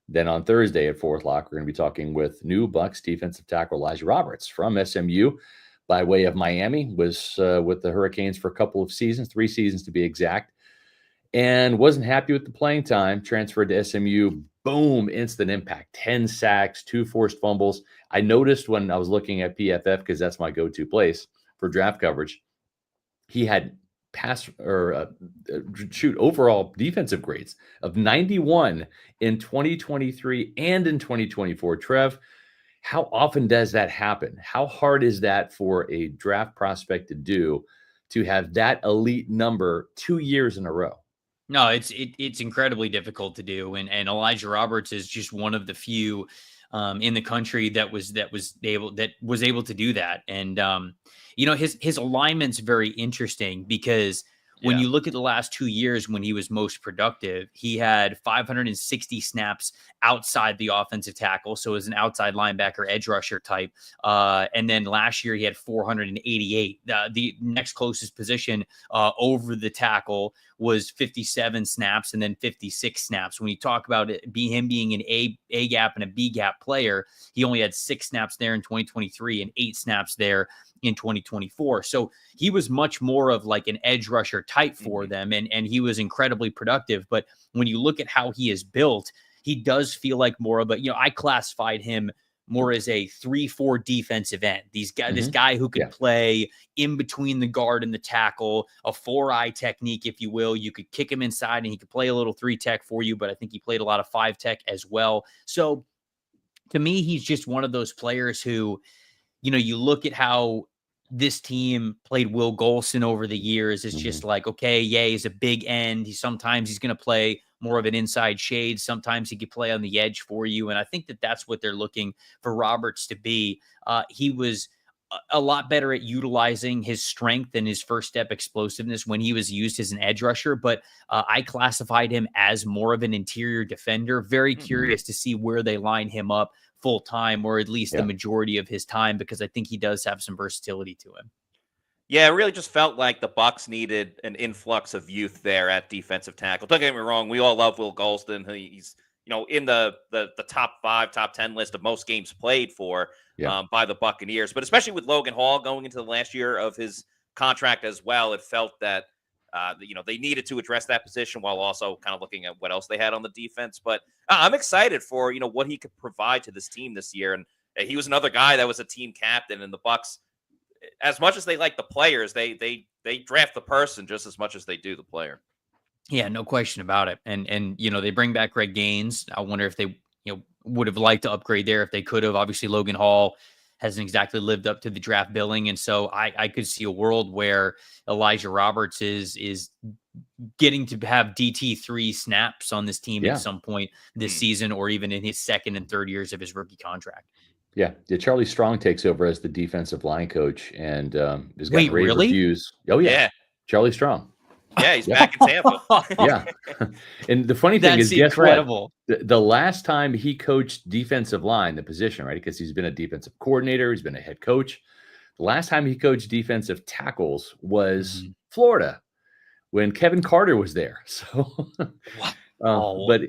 Then on Thursday at 4 o'clock, we're going to be talking with new Bucs defensive tackle Elijah Roberts from SMU by way of Miami. Was with the Hurricanes for a couple of seasons, 3 seasons to be exact, and wasn't happy with the playing time. Transferred to SMU. Boom, instant impact. 10 sacks, 2 forced fumbles. I noticed when I was looking at PFF, because that's my go-to place for draft coverage, he had overall defensive grades of 91 in 2023 and in 2024. Trev, how often does that happen? How hard is that for a draft prospect to do, to have that elite number 2 years in a row? No, it's incredibly difficult to do, and Elijah Roberts is just one of the few in the country that was able to do that. And his alignment's very interesting, because when you look at the last 2 years when he was most productive, he had 560 snaps outside the offensive tackle, so as an outside linebacker, edge rusher type. And then last year he had 488. The next closest position over the tackle was 57 snaps and then 56 snaps. When you talk about him being an A gap and a B gap player, he only had 6 snaps there in 2023 and 8 snaps there in 2024. So he was much more of like an edge rusher type for them. And he was incredibly productive. But when you look at how he is built, he does feel like more of a, I classified him more as a 3-4 defensive end. This guy who could play in between the guard and the tackle, a 4-eye technique, if you will. You could kick him inside and he could play a little 3-tech for you, but I think he played a lot of 5-tech as well. So to me, he's just one of those players who, you look at how this team played Will Golson over the years. It's just like, okay, he's a big end. Sometimes he's going to play more of an inside shade. Sometimes he could play on the edge for you. And I think that that's what they're looking for Roberts to be. He was a lot better at utilizing his strength and his first step explosiveness when he was used as an edge rusher. But I classified him as more of an interior defender. Very curious to see where they line him up full time, or at least the majority of his time, because I think he does have some versatility to him. Yeah, it really just felt like the Bucs needed an influx of youth there at defensive tackle. Don't get me wrong, we all love Will Golston. He's in the top 5, top 10 list of most games played for by the Buccaneers. But especially with Logan Hall going into the last year of his contract as well, it felt that they needed to address that position while also kind of looking at what else they had on the defense. But I'm excited for what he could provide to this team this year. And he was another guy that was a team captain, and the Bucs, as much as they like the players, they draft the person just as much as they do the player. Yeah, no question about it. And they bring back Greg Gaines. I wonder if they would have liked to upgrade there if they could have. Obviously, Logan Hall hasn't exactly lived up to the draft billing, and so I could see a world where Elijah Roberts is getting to have DT3 snaps on this team at some point this season, or even in his second and third years of his rookie contract. Yeah. Charlie Strong takes over as the defensive line coach, and has got great reviews. Oh yeah, Charlie Strong. Yeah, he's back in Tampa. Yeah. And the funny thing is, incredible. Guess what? The last time he coached defensive line, the position, right? Because he's been a defensive coordinator, he's been a head coach. The last time he coached defensive tackles was Florida, when Kevin Carter was there. So, but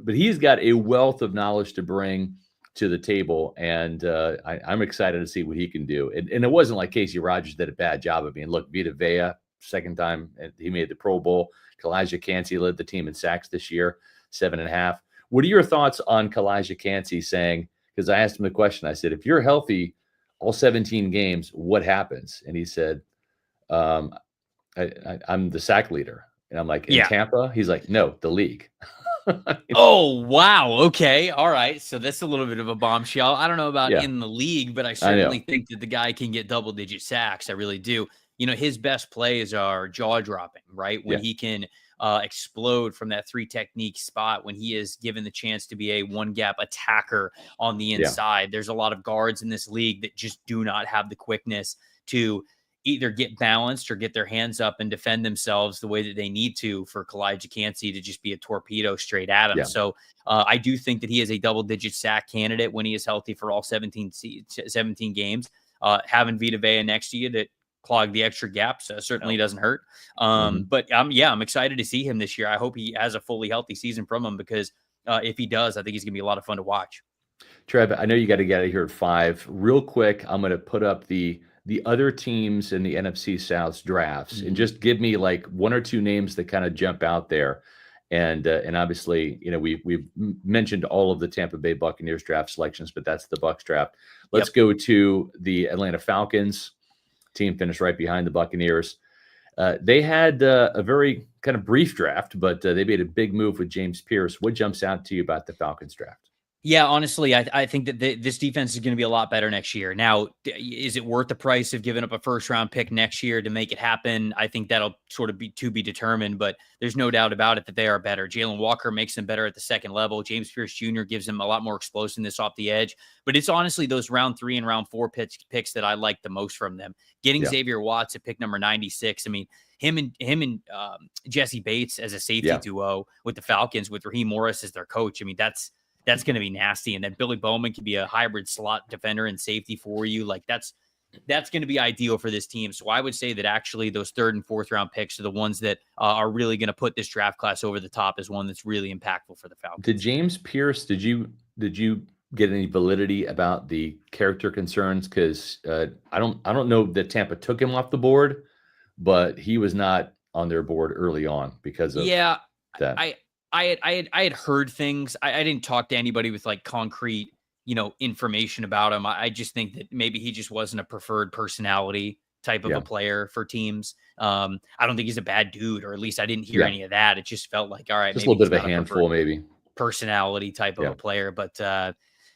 he's got a wealth of knowledge to bring to the table, and I'm excited to see what he can do. And it wasn't like Casey Rogers did a bad job of being. Look, Vita Vea, second time he made the Pro Bowl. Kalijah Kancey led the team in sacks this year, 7.5. What are your thoughts on Kalijah Kancey saying, because I asked him the question, I said, if you're healthy all 17 games, what happens? And he said, I'm the sack leader. And I'm like, in Tampa? He's like, no, the league. Oh, wow. Okay. All right. So that's a little bit of a bombshell. I don't know about in the league, but I certainly think that the guy can get double-digit sacks. I really do. His best plays are jaw-dropping, right? When he can explode from that 3 technique spot, when he is given the chance to be a one-gap attacker on the inside. There's a lot of guards in this league that just do not have the quickness to either get balanced or get their hands up and defend themselves the way that they need to for Kalijah Kancey to just be a torpedo straight at him. Yeah. So I do think that he is a double-digit sack candidate when he is healthy for all 17 games. Having Vita Vea next to you that clog the extra gaps certainly doesn't hurt. But I'm excited to see him this year. I hope he has a fully healthy season from him, because if he does, I think he's going to be a lot of fun to watch. Trev, I know you got to get out of here at 5. Real quick, I'm going to put up the other teams in the NFC South drafts and just give me like 1 or 2 names that kind of jump out there. And obviously, we've mentioned all of the Tampa Bay Buccaneers draft selections, but that's the Bucs draft. Let's go to the Atlanta Falcons. Team finished right behind the Buccaneers. They had a very kind of brief draft, but they made a big move with James Pierce. What jumps out to you about the Falcons draft? Yeah, honestly, I think that this defense is going to be a lot better next year. Now, is it worth the price of giving up a first-round pick next year to make it happen? I think that'll sort of be to be determined, but there's no doubt about it that they are better. Jalen Walker makes them better at the second level. James Pierce Jr. gives them a lot more explosiveness off the edge. But it's honestly those round 3 and round 4 picks that I like the most from them. Getting Xavier Watts at pick number 96. I mean, him and Jesse Bates as a safety duo with the Falcons, with Raheem Morris as their coach. I mean, that's going to be nasty. And then Billy Bowman can be a hybrid slot defender and safety for you. Like that's going to be ideal for this team. So I would say that actually those 3rd and 4th round picks are the ones that are really going to put this draft class over the top as one that's really impactful for the Falcons. Did James Pierce, did you get any validity about the character concerns? Because I don't know that Tampa took him off the board, but he was not on their board early on because of that. I had heard things. I didn't talk to anybody with like concrete, information about him. I just think that maybe he just wasn't a preferred personality type of a player for teams. I don't think he's a bad dude, or at least I didn't hear any of that. It just felt like, all right, just maybe a little bit of a handful, maybe personality type of a player, but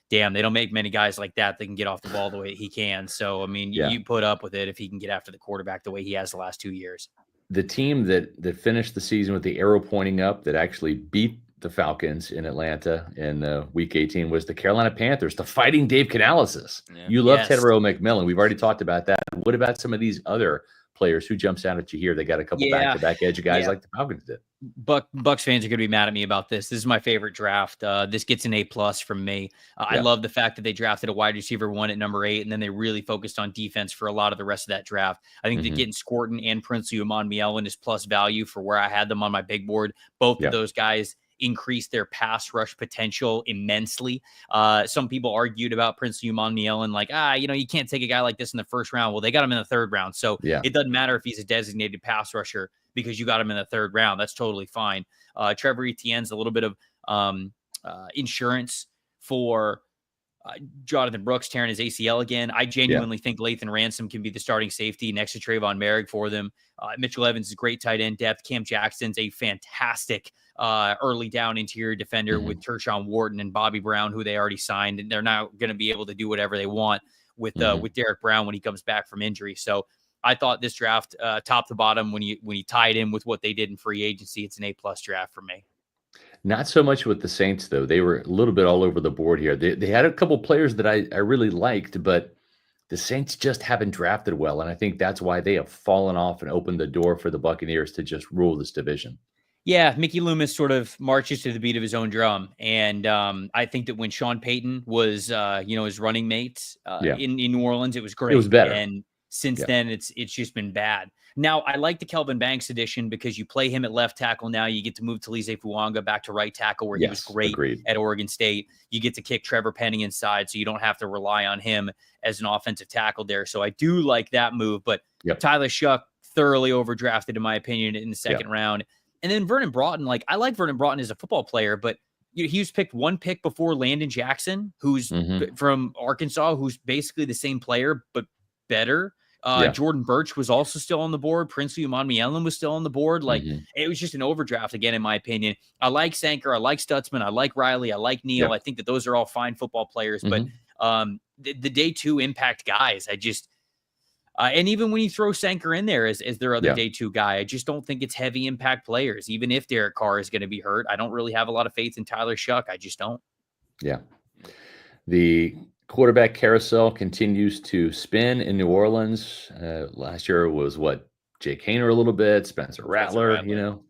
damn, they don't make many guys like that can get off the ball the way he can. So, I mean, you put up with it if he can get after the quarterback the way he has the last 2 years. The team that finished the season with the arrow pointing up, that actually beat the Falcons in Atlanta in Week 18 was the Carolina Panthers, the Fighting Dave Canales. Yeah. You love Yes. Tedero McMillan. We've already talked about that. What about some of these other players? Who jumps out at you here? They got a couple back-to-back edge guys like the Falcons did. Bucs fans are going to be mad at me about this. This is my favorite draft. This gets an A+ from me. I love the fact that they drafted a wide receiver 1 at number 8, and then they really focused on defense for a lot of the rest of that draft. I think that getting Scorton and Princely Umanmielen is plus value for where I had them on my big board. Both of those guys increase their pass rush potential immensely. Some people argued about Princely Umanmielen, like, you can't take a guy like this in the first round. Well, they got him in the 3rd round. So it doesn't matter if he's a designated pass rusher because you got him in the 3rd round. That's totally fine. Trevor Etienne's a little bit of insurance for Jonathan Brooks tearing his ACL again. I genuinely think Lathan Ransom can be the starting safety next to Trayvon Merrick for them. Mitchell Evans is great tight end depth. Cam Jackson's a fantastic early down interior defender with Tershawn Wharton and Bobby Brown, who they already signed, and they're now going to be able to do whatever they want with Derek Brown when he comes back from injury. So I thought this draft, top to bottom, when you tie it in with what they did in free agency, it's an A+ draft for me. Not so much with the Saints, though. They were a little bit all over the board here. They had a couple players that I really liked, but the Saints just haven't drafted well, and I think that's why they have fallen off and opened the door for the Buccaneers to just rule this division. Yeah, Mickey Loomis sort of marches to the beat of his own drum, and I think that when Sean Payton was, his running mate in New Orleans, it was great. It was better, and since then, it's just been bad. Now, I like the Kelvin Banks edition because you play him at left tackle now. You get to move Talize Fuanga back to right tackle where he was great at Oregon State. You get to kick Trevor Penning inside, so you don't have to rely on him as an offensive tackle there. So I do like that move, but Tyler Shuck thoroughly overdrafted, in my opinion, in the 2nd round. And then Vernon Broughton, I like Vernon Broughton as a football player, but he was picked 1 pick before Landon Jackson, who's from Arkansas, who's basically the same player, but better. Jordan Birch was also still on the board. Princely Umanmielen was still on the board. It was just an overdraft again, in my opinion. I like Sanker. I like Stutzman. I like Riley. I like Neal. I think that those are all fine football players, but the day 2 impact guys, I just, and even when you throw Sanker in there as their other day 2 guy, I just don't think it's heavy impact players. Even if Derek Carr is going to be hurt, I don't really have a lot of faith in Tyler Shuck. I just don't. Yeah. The quarterback carousel continues to spin in New Orleans. Last year was Jake Haener a little bit, Spencer Rattler,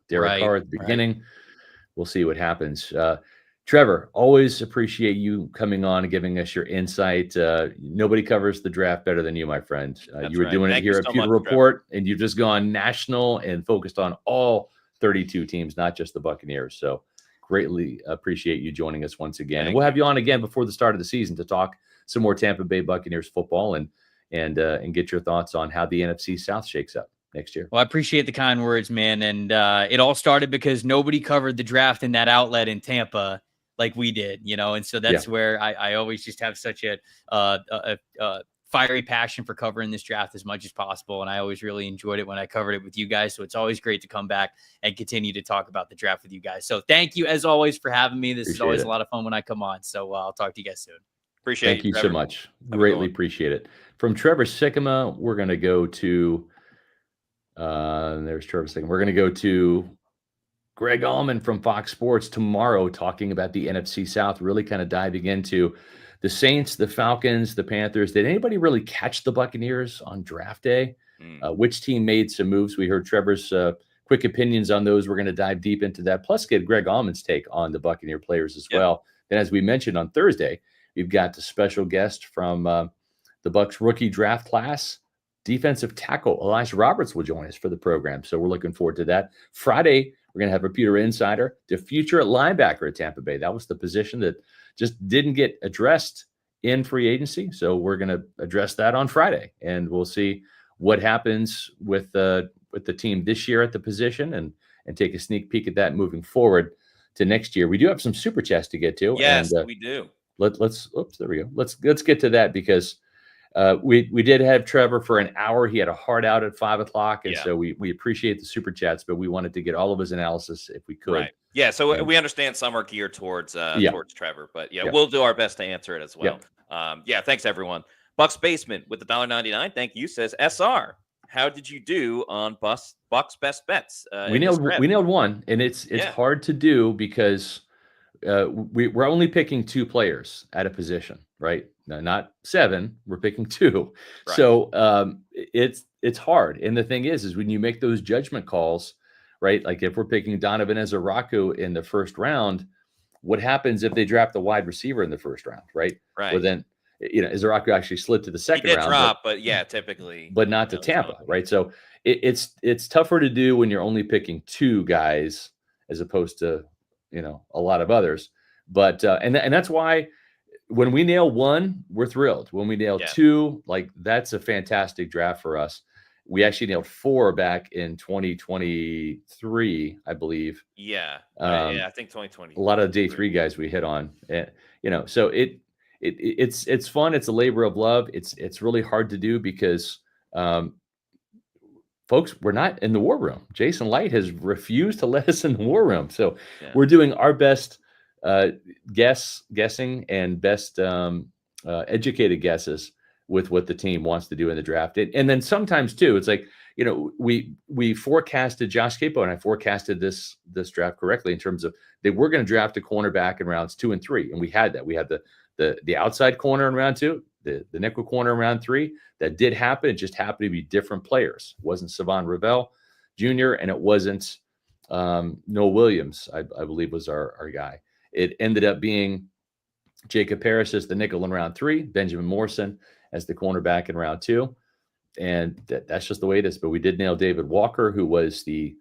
Derek Carr at the beginning. We'll see what happens. Trevor, always appreciate you coming on and giving us your insight. Nobody covers the draft better than you, my friend. You were doing it here at Pewter Report, and you've just gone national and focused on all 32 teams, not just the Buccaneers. So greatly appreciate you joining us once again. And we'll have you on again before the start of the season to talk some more Tampa Bay Buccaneers football and get your thoughts on how the NFC South shakes up next year. Well, I appreciate the kind words, man. And it all started because nobody covered the draft in that outlet in Tampa like we did, and so that's where I always just have such a fiery passion for covering this draft as much as possible. And I always really enjoyed it when I covered it with you guys. So it's always great to come back and continue to talk about the draft with you guys. So thank you as always for having me. This is always a lot of fun when I come on. So I'll talk to you guys soon. Thank you so much. Greatly appreciate it. From Trevor Sikkema, we're going to go to there's Trevor Sikkema. We're going to go to Greg Allman from Fox Sports tomorrow, talking about the NFC South, really kind of diving into the Saints, the Falcons, the Panthers. Did anybody really catch the Buccaneers on draft day? Which team made some moves? We heard Trevor's quick opinions on those. We're going to dive deep into that, plus get Greg Allman's take on the Buccaneer players as well. Then, as we mentioned on Thursday, we've got a special guest from the Bucs rookie draft class. Defensive tackle Elijah Roberts will join us for the program. So we're looking forward to that. Friday, we're going to have a Pewter Insider, the future linebacker at Tampa Bay. That was the position that just didn't get addressed in free agency. So we're going to address that on Friday, and we'll see what happens with the team this year at the position and take a sneak peek at that moving forward to next year. We do have some super chats to get to. Yes, and, we do. There we go. Let's get to that because we did have Trevor for an hour. He had a hard out at 5:00, and so we appreciate the super chats, but we wanted to get all of his analysis if we could. Right. Yeah, so we understand some are geared towards Trevor, but we'll do our best to answer it as well. Thanks everyone. Bucks Basement with the $1.99. Thank you, says SR. how did you do on Bucs best bets? We nailed one, and it's hard to do because we're only picking 2 players at a position, right? No, not 7. We're picking 2. Right. So it's hard. And the thing is when you make those judgment calls, right? Like if we're picking Donovan Ezeraku in the first round, what happens if they draft the wide receiver in the first round, right? Right. Well, then Ezeraku actually slid to the second round. Drop, but yeah, typically, but not to Tampa, right? So it's tougher to do when you're only picking 2 guys as opposed to a lot of others. But and that's why when we nail 1, we're thrilled. When we nail 2, like that's a fantastic draft for us. We actually nailed 4 back in 2023, I believe. Yeah, I think 2020. A lot of day 3 guys we hit on, so it's fun. It's a labor of love. It's really hard to do because, folks, we're not in the war room. Jason Light has refused to let us in the war room. So we're doing our best guessing and best educated guesses with what the team wants to do in the draft. And then sometimes too, it's like, we forecasted Josh Capo and I forecasted this draft correctly in terms of they were going to draft a cornerback in rounds 2 and 3. And we had that. We had the outside corner in round 2, the nickel corner in round 3. That did happen. It just happened to be different players. It wasn't Savon Ravel Jr. and it wasn't Noah Williams, I believe was our guy. It ended up being Jacob Parrish as the nickel in round 3, Benjamin Morrison as the cornerback in round 2. And that's just the way it is. But we did nail David Walker, who was the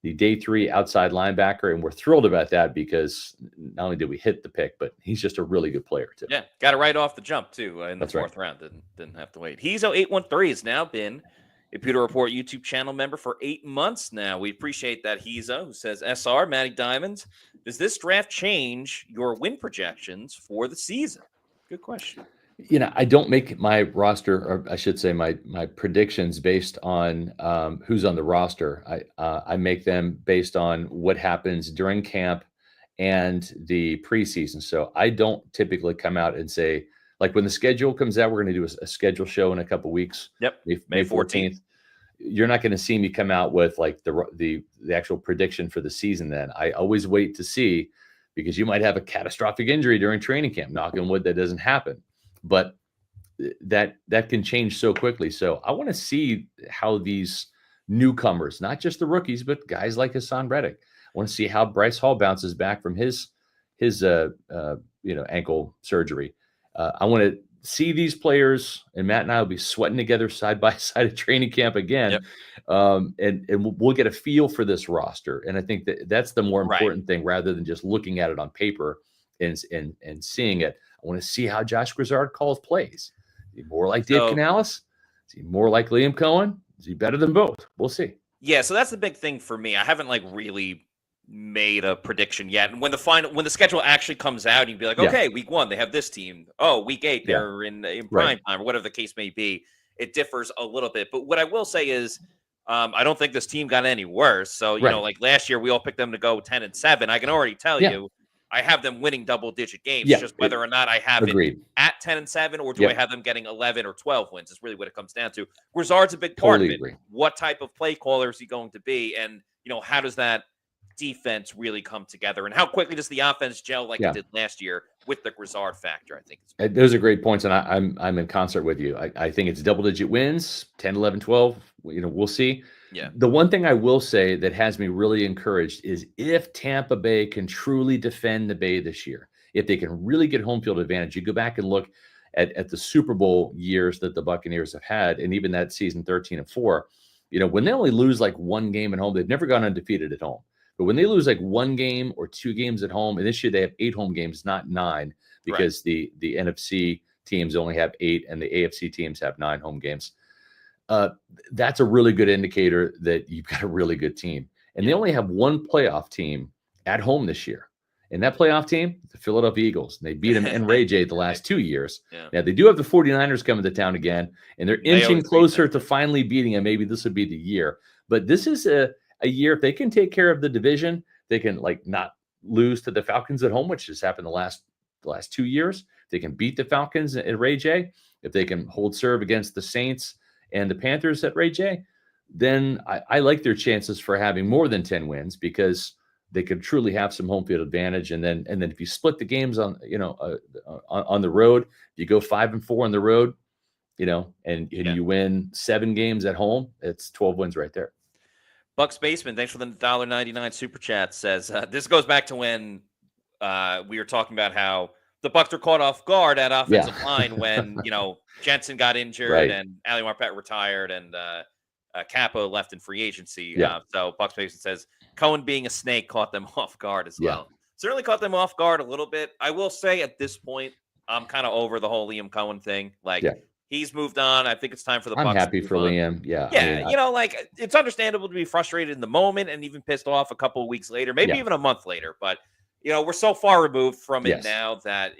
day 3 outside linebacker. And we're thrilled about that because not only did we hit the pick, but he's just a really good player too. Yeah, got it right off the jump too in the 4th round. Didn't have to wait. He's 813 has now been a Pewter Report YouTube channel member for 8 months now. We appreciate that. Hezo, who says, SR, Matty Diamonds, does this draft change your win projections for the season? Good question. I don't make my roster, or I should say my predictions based on who's on the roster. I make them based on what happens during camp and the preseason. So I don't typically come out and say, like when the schedule comes out, we're going to do a schedule show in a couple weeks. Yep. May 14th. You're not going to see me come out with like the actual prediction for the season. Then I always wait to see, because you might have a catastrophic injury during training camp. Knock on wood, that doesn't happen. But that can change so quickly. So I want to see how these newcomers, not just the rookies, but guys like Hassan Reddick, I want to see how Bryce Hall bounces back from his ankle surgery. I want to see these players, and Matt and I will be sweating together side by side at training camp again. Yep. And we'll get a feel for this roster. And I think that's the more important thing, rather than just looking at it on paper and seeing it. I want to see how Josh Grizzard calls plays. Is he more like Dave Canales? Is he more like Liam Cohen? Is he better than both? We'll see. Yeah, so that's the big thing for me. I haven't really made a prediction yet. And when the schedule actually comes out, you'd be like, okay, week 1, they have this team. Oh, week 8, they're in prime time, or whatever the case may be. It differs a little bit. But what I will say is, I don't think this team got any worse. So, like last year, we all picked them to go 10-7. I can already tell you, I have them winning double-digit games. Just whether or not I have it at 10-7, or do I have them getting 11 or 12 wins is really what it comes down to. Grizzard's a big part of it. What type of play caller is he going to be? And, how does that defense really come together? And how quickly does the offense gel like it did last year with the Grizzard factor? I think those are great points, and I'm in concert with you. I think it's double-digit wins, 10, 11, 12. We'll see. Yeah. The one thing I will say that has me really encouraged is if Tampa Bay can truly defend the Bay this year, if they can really get home field advantage, you go back and look at the Super Bowl years that the Buccaneers have had, and even that season 13-4, when they only lose like 1 game at home, they've never gone undefeated at home. But when they lose like 1 game or 2 games at home, and this year they have 8 home games, not 9, because the NFC teams only have 8 and the AFC teams have 9 home games. That's a really good indicator that you've got a really good team. And they only have 1 playoff team at home this year. And that playoff team, the Philadelphia Eagles. And they beat them in Ray J the last 2 years. Yeah. Now, they do have the 49ers coming to town again, and they're inching closer to finally beating them. Maybe this would be the year. But this is a year, if they can take care of the division, they can not lose to the Falcons at home, which has happened the last 2 years. They can beat the Falcons at Ray J. If they can hold serve against the Saints and the Panthers at Ray J, then I like their chances for having more than 10 wins because they could truly have some home field advantage. And then if you split the games on the road, you go 5-4 on the road, and you win 7 games at home, it's 12 wins right there. Bucs Basement, thanks for the $1.99 super chat. Says this goes back to when we were talking about how the Bucs were caught off guard at offensive line when Jensen got injured and Ali Marpet retired and Capo left in free agency. So Bucs Basement says Cohen being a snake caught them off guard as well. Certainly caught them off guard a little bit. I will say at this point, I'm kind of over the whole Liam Cohen thing. He's moved on. I think it's time for the Bucs. I'm happy for Liam. Yeah. It's understandable to be frustrated in the moment and even pissed off a couple of weeks later, maybe even a month later. But, we're so far removed from it now that,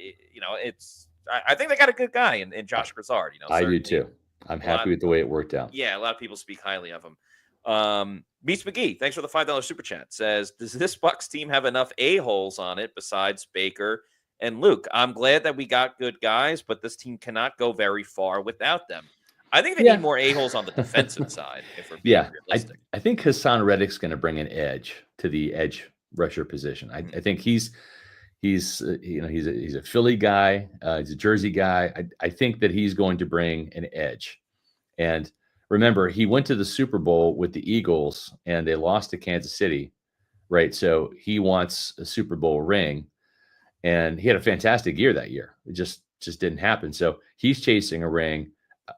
I think they got a good guy in Josh Grizzard. I do too. I'm happy with the way it worked out. Yeah, a lot of people speak highly of him. Meets McGee, thanks for the $5 super chat. Says, does this Bucs team have enough a-holes on it besides Baker and Luke? I'm glad that we got good guys, but this team cannot go very far without them. I think they need more a-holes on the defensive side. If we're being realistic. I think Hassan Reddick's going to bring an edge to the edge rusher position. I think he's a Philly guy. He's a Jersey guy. I think that he's going to bring an edge. And remember, he went to the Super Bowl with the Eagles and they lost to Kansas City, right? So he wants a Super Bowl ring. And he had a fantastic year that year. It just didn't happen. So he's chasing a ring.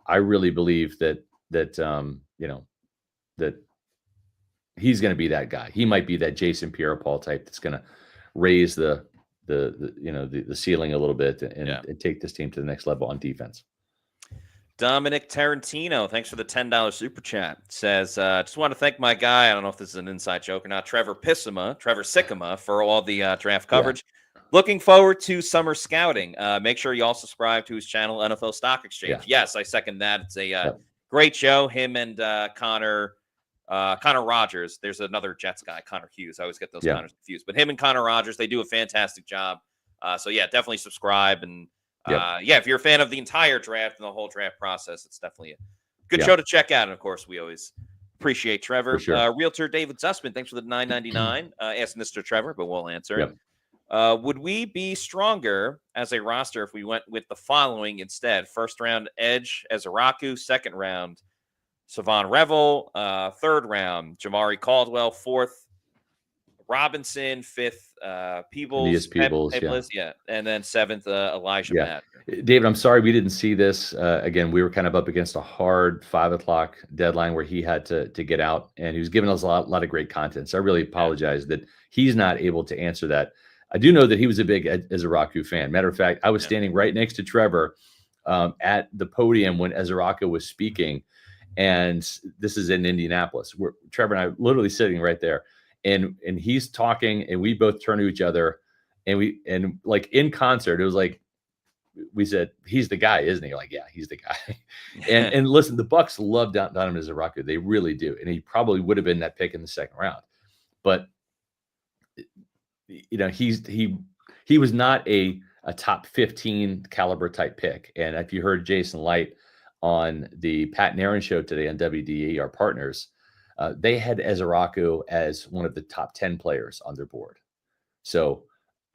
I really believe that he's going to be that guy. He might be that Jason Pierre-Paul type that's going to raise the ceiling a little bit and take this team to the next level on defense. Dominic Tarantino, thanks for the $10 super chat. Says, just want to thank my guy. I don't know if this is an inside joke or not. Trevor Sikkema for all the draft coverage. Looking forward to summer scouting. Make sure you all subscribe to his channel, NFL Stock Exchange. Yes, I second that. It's a great show. Him and Connor Rogers. There's another Jets guy, Connor Hughes. I always get those Connors confused. But him and Connor Rogers, they do a fantastic job. So definitely subscribe. And if you're a fan of the entire draft and the whole draft process, it's definitely a good show to check out. And of course, we always appreciate Trevor. Sure. Realtor David Sussman, thanks for the $9.99. Ask Mr. Trevor, but we'll answer it. Would we be stronger as a roster if we went with the following instead? First round edge Ezeraku, second round Savon Revel, third round Jamari Caldwell, fourth Robinson, fifth Peebles, and then seventh Elijah Matt. David, I'm sorry we didn't see this. Again, we were kind of up against a hard 5:00 deadline where he had to get out, and he was giving us a lot of great content. So I really apologize that he's not able to answer that. I do know that he was a big Ezeraku fan. Matter of fact, I was standing right next to Trevor at the podium when Ezeraku was speaking, and this is in Indianapolis. Trevor and I literally sitting right there, and he's talking, and we both turn to each other, and like in concert, it was like we said, "He's the guy, isn't he?" Like, yeah, he's the guy. and listen, the Bucs love Donovan Ezeraku. They really do, and he probably would have been that pick in the second round, but he was not a top 15 caliber type pick. And if you heard Jason Light on the Pat and Aaron show today on WDE, our partners, they had Ezeraku as one of the top 10 players on their board. So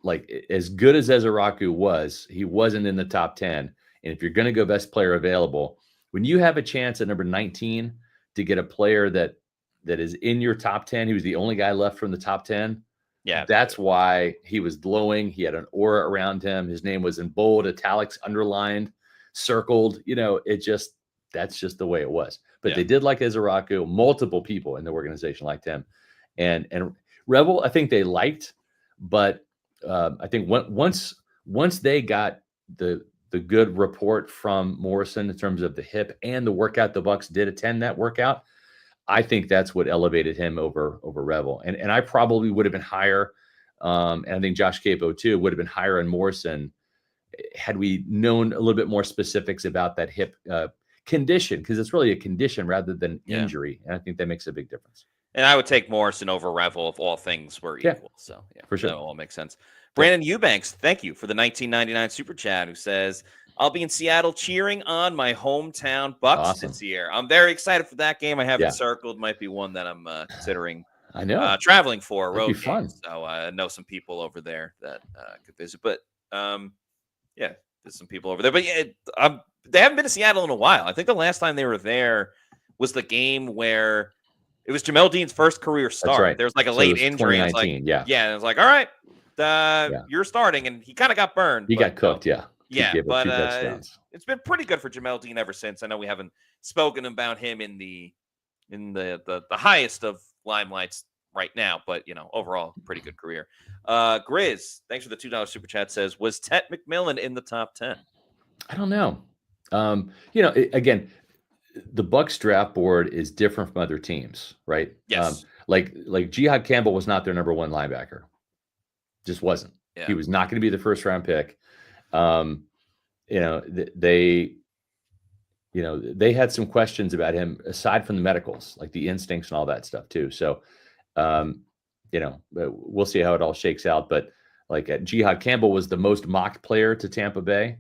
like as good as Ezeraku was, he wasn't in the top 10. And if you're going to go best player available, when you have a chance at number 19 to get a player that is in your top 10, he was the only guy left from the top 10. Yeah, that's why he was glowing. He had an aura around him. His name was in bold, italics, underlined, circled. That's just the way it was. But they did like Ezeraku. Multiple people in the organization liked him, and Rebel, I think they liked, but I think once they got the good report from Morrison in terms of the hip and the workout the Bucs did attend that workout, I think that's what elevated him over Revel. And I probably would have been higher. And I think Josh Capo too would have been higher on Morrison had we known a little bit more specifics about that hip condition, because it's really a condition rather than injury. And I think that makes a big difference. And I would take Morrison over Revel if all things were equal. So for sure. That all makes sense. Brandon Eubanks, thank you for the $19.99 super chat, who says, I'll be in Seattle cheering on my hometown Bucs Awesome. this year. I'm very excited for that game. I have Yeah. it circled. Might be one that I'm considering I know. traveling for a That'd be road fun. game. So I know some people over there that could visit. But yeah, there's some people over there. But yeah, they haven't been to Seattle in a while. I think the last time they were there was the game where it was Jamel Dean's first career start. That's right. There was like a So late it was injury. It's like, 2019, yeah. and it was like, all right, you're starting, and he kind of got burned. He got cooked, yeah. Yeah, Gave up but 2 touchdowns. it's been pretty good for Jamel Dean ever since. I know we haven't spoken about him in the highest of limelights right now, but overall, pretty good career. Grizz, thanks for the $2 super chat. Says, was Tet McMillan in the top 10? I don't know. Again, the Bucs draft board is different from other teams, right? Yes. Like Jihad Campbell was not their number 1 linebacker. Just wasn't. Yeah. He was not going to be the first round pick. They had some questions about him aside from the medicals, like the instincts and all that stuff too. So, we'll see how it all shakes out. But like Jihad Campbell was the most mocked player to Tampa Bay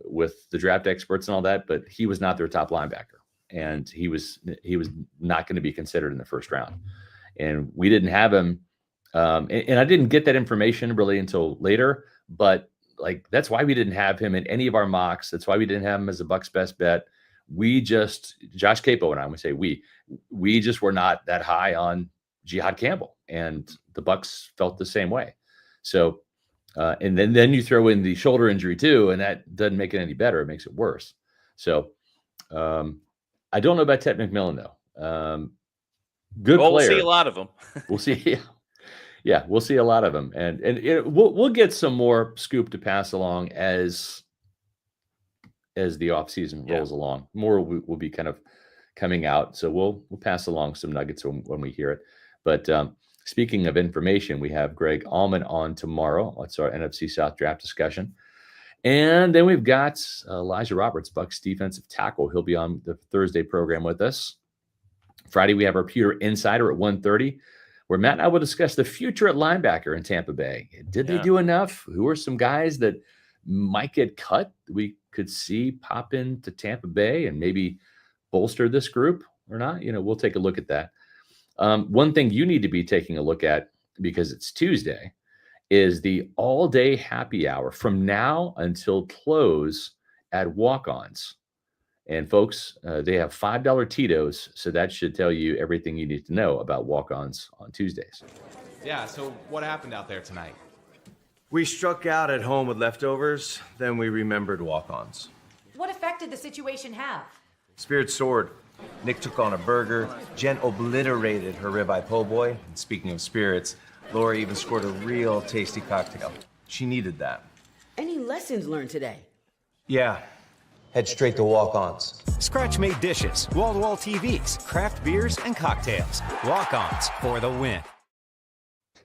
with the draft experts and all that, but he was not their top linebacker, and he was not going to be considered in the first round. And we didn't have him. And I didn't get that information really until later, but like, that's why we didn't have him in any of our mocks. That's why we didn't have him as a Bucs best bet. Josh Capo and I would say we just were not that high on Jihad Campbell, and the Bucs felt the same way. So, and then you throw in the shoulder injury too, and that doesn't make it any better. It makes it worse. So, I don't know about Tet McMillan though. Good player. We'll see a lot of them. We'll see. Yeah, we'll see a lot of them, and we'll get some more scoop to pass along as the offseason rolls along. More will be kind of coming out, so we'll pass along some nuggets when we hear it. But speaking of information, we have Greg Allman on tomorrow. That's our NFC South draft discussion, and then we've got Elijah Roberts, Bucs defensive tackle. He'll be on the Thursday program with us. Friday, we have our Pewter Insider at 1:30. Where Matt and I will discuss the future at linebacker in Tampa Bay. Did they do enough? Who are some guys that might get cut we could see pop into Tampa Bay and maybe bolster this group or not? We'll take a look at that. One thing you need to be taking a look at, because it's Tuesday, is the all-day happy hour from now until close at Walk-Ons. And folks, they have $5 Tito's, so that should tell you everything you need to know about Walk-Ons on Tuesdays. Yeah, so what happened out there tonight? We struck out at home with leftovers, then we remembered walk-ons. What effect did the situation have? Spirit soared. Nick took on a burger. Jen obliterated her ribeye po' boy. And speaking of spirits, Laura even scored a real tasty cocktail. She needed that. Any lessons learned today? Yeah. Head straight to walk-ons. Scratch-made dishes, wall-to-wall TVs, craft beers, and cocktails. Walk-ons for the win.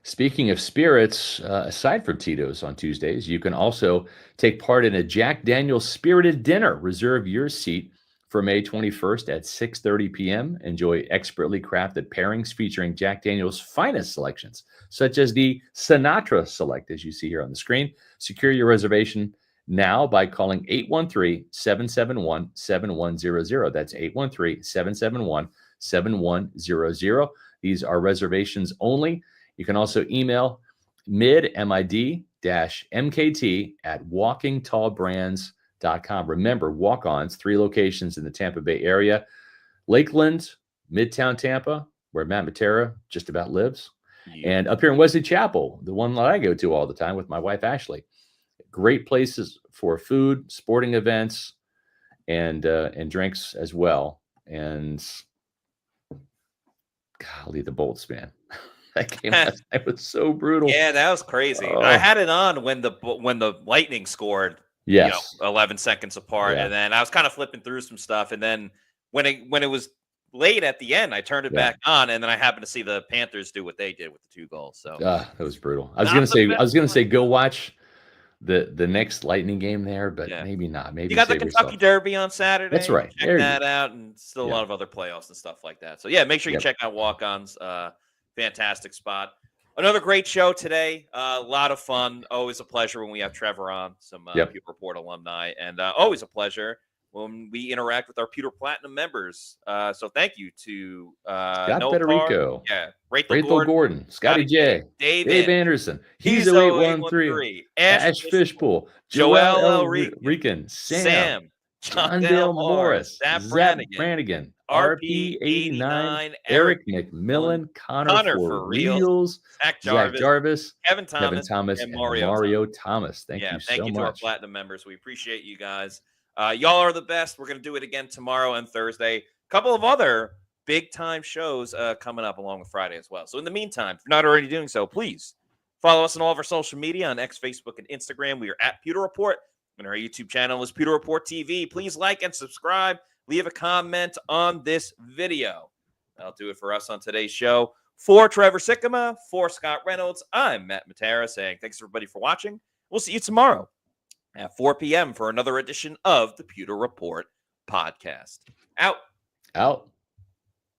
Speaking of spirits, aside from Tito's on Tuesdays, you can also take part in a Jack Daniel's Spirited Dinner. Reserve your seat for May 21st at 6:30 p.m. Enjoy expertly crafted pairings featuring Jack Daniel's finest selections, such as the Sinatra Select, as you see here on the screen. Secure your reservation now by calling 813-771-7100. That's 813-771-7100. These are reservations only. You can also email mid-mkt@walkingtallbrands.com. Remember, Walk-Ons, 3 locations in the Tampa Bay area. Lakeland, Midtown Tampa, where Matt Matera just about lives. Yeah. And up here in Wesley Chapel, the one that I go to all the time with my wife, Ashley. Great places for food, sporting events, and drinks as well. And golly, the Bolts, man. That game last night was so brutal. Yeah, that was crazy. I had it on when the Lightning scored. Yes, 11 seconds apart, and then I was kind of flipping through some stuff, and then when it was late at the end, I turned it back on, and then I happened to see the Panthers do what they did with the 2 goals. So that was brutal. I was gonna say go watch the next Lightning game there, but maybe not. Maybe you got the Kentucky Derby on Saturday. That's right. Check that out, and still a lot of other playoffs and stuff like that. So make sure you check out Walk-Ons. Fantastic spot. Another great show today. A lot of fun. Always a pleasure when we have Trevor on, some Pewter Report alumni, and always a pleasure when we interact with our Pewter Platinum members. So thank you to Scott Noah Federico, Parr, Rachel Gordon, Scotty J, Dave Anderson, He's 0813, Ash Fishpool, Joel L. Rican, Sam, John Dale Morris, Zach Brannigan, RP89, Eric McMillan, Connor for Reals, Zach Jarvis, Kevin Thomas, and Mario Thomas. Thank you so much. To our Platinum members. We appreciate you guys. Y'all are the best. We're going to do it again tomorrow and Thursday. A couple of other big-time shows coming up along with Friday as well. So in the meantime, if you're not already doing so, please follow us on all of our social media on X, Facebook, and Instagram. We are at Pewter Report. And our YouTube channel is Pewter Report TV. Please like and subscribe. Leave a comment on this video. That'll do it for us on today's show. For Trevor Sikkema, for Scott Reynolds, I'm Matt Matera saying thanks everybody for watching. We'll see you tomorrow at 4 p.m. for another edition of the Pewter Report podcast. Out.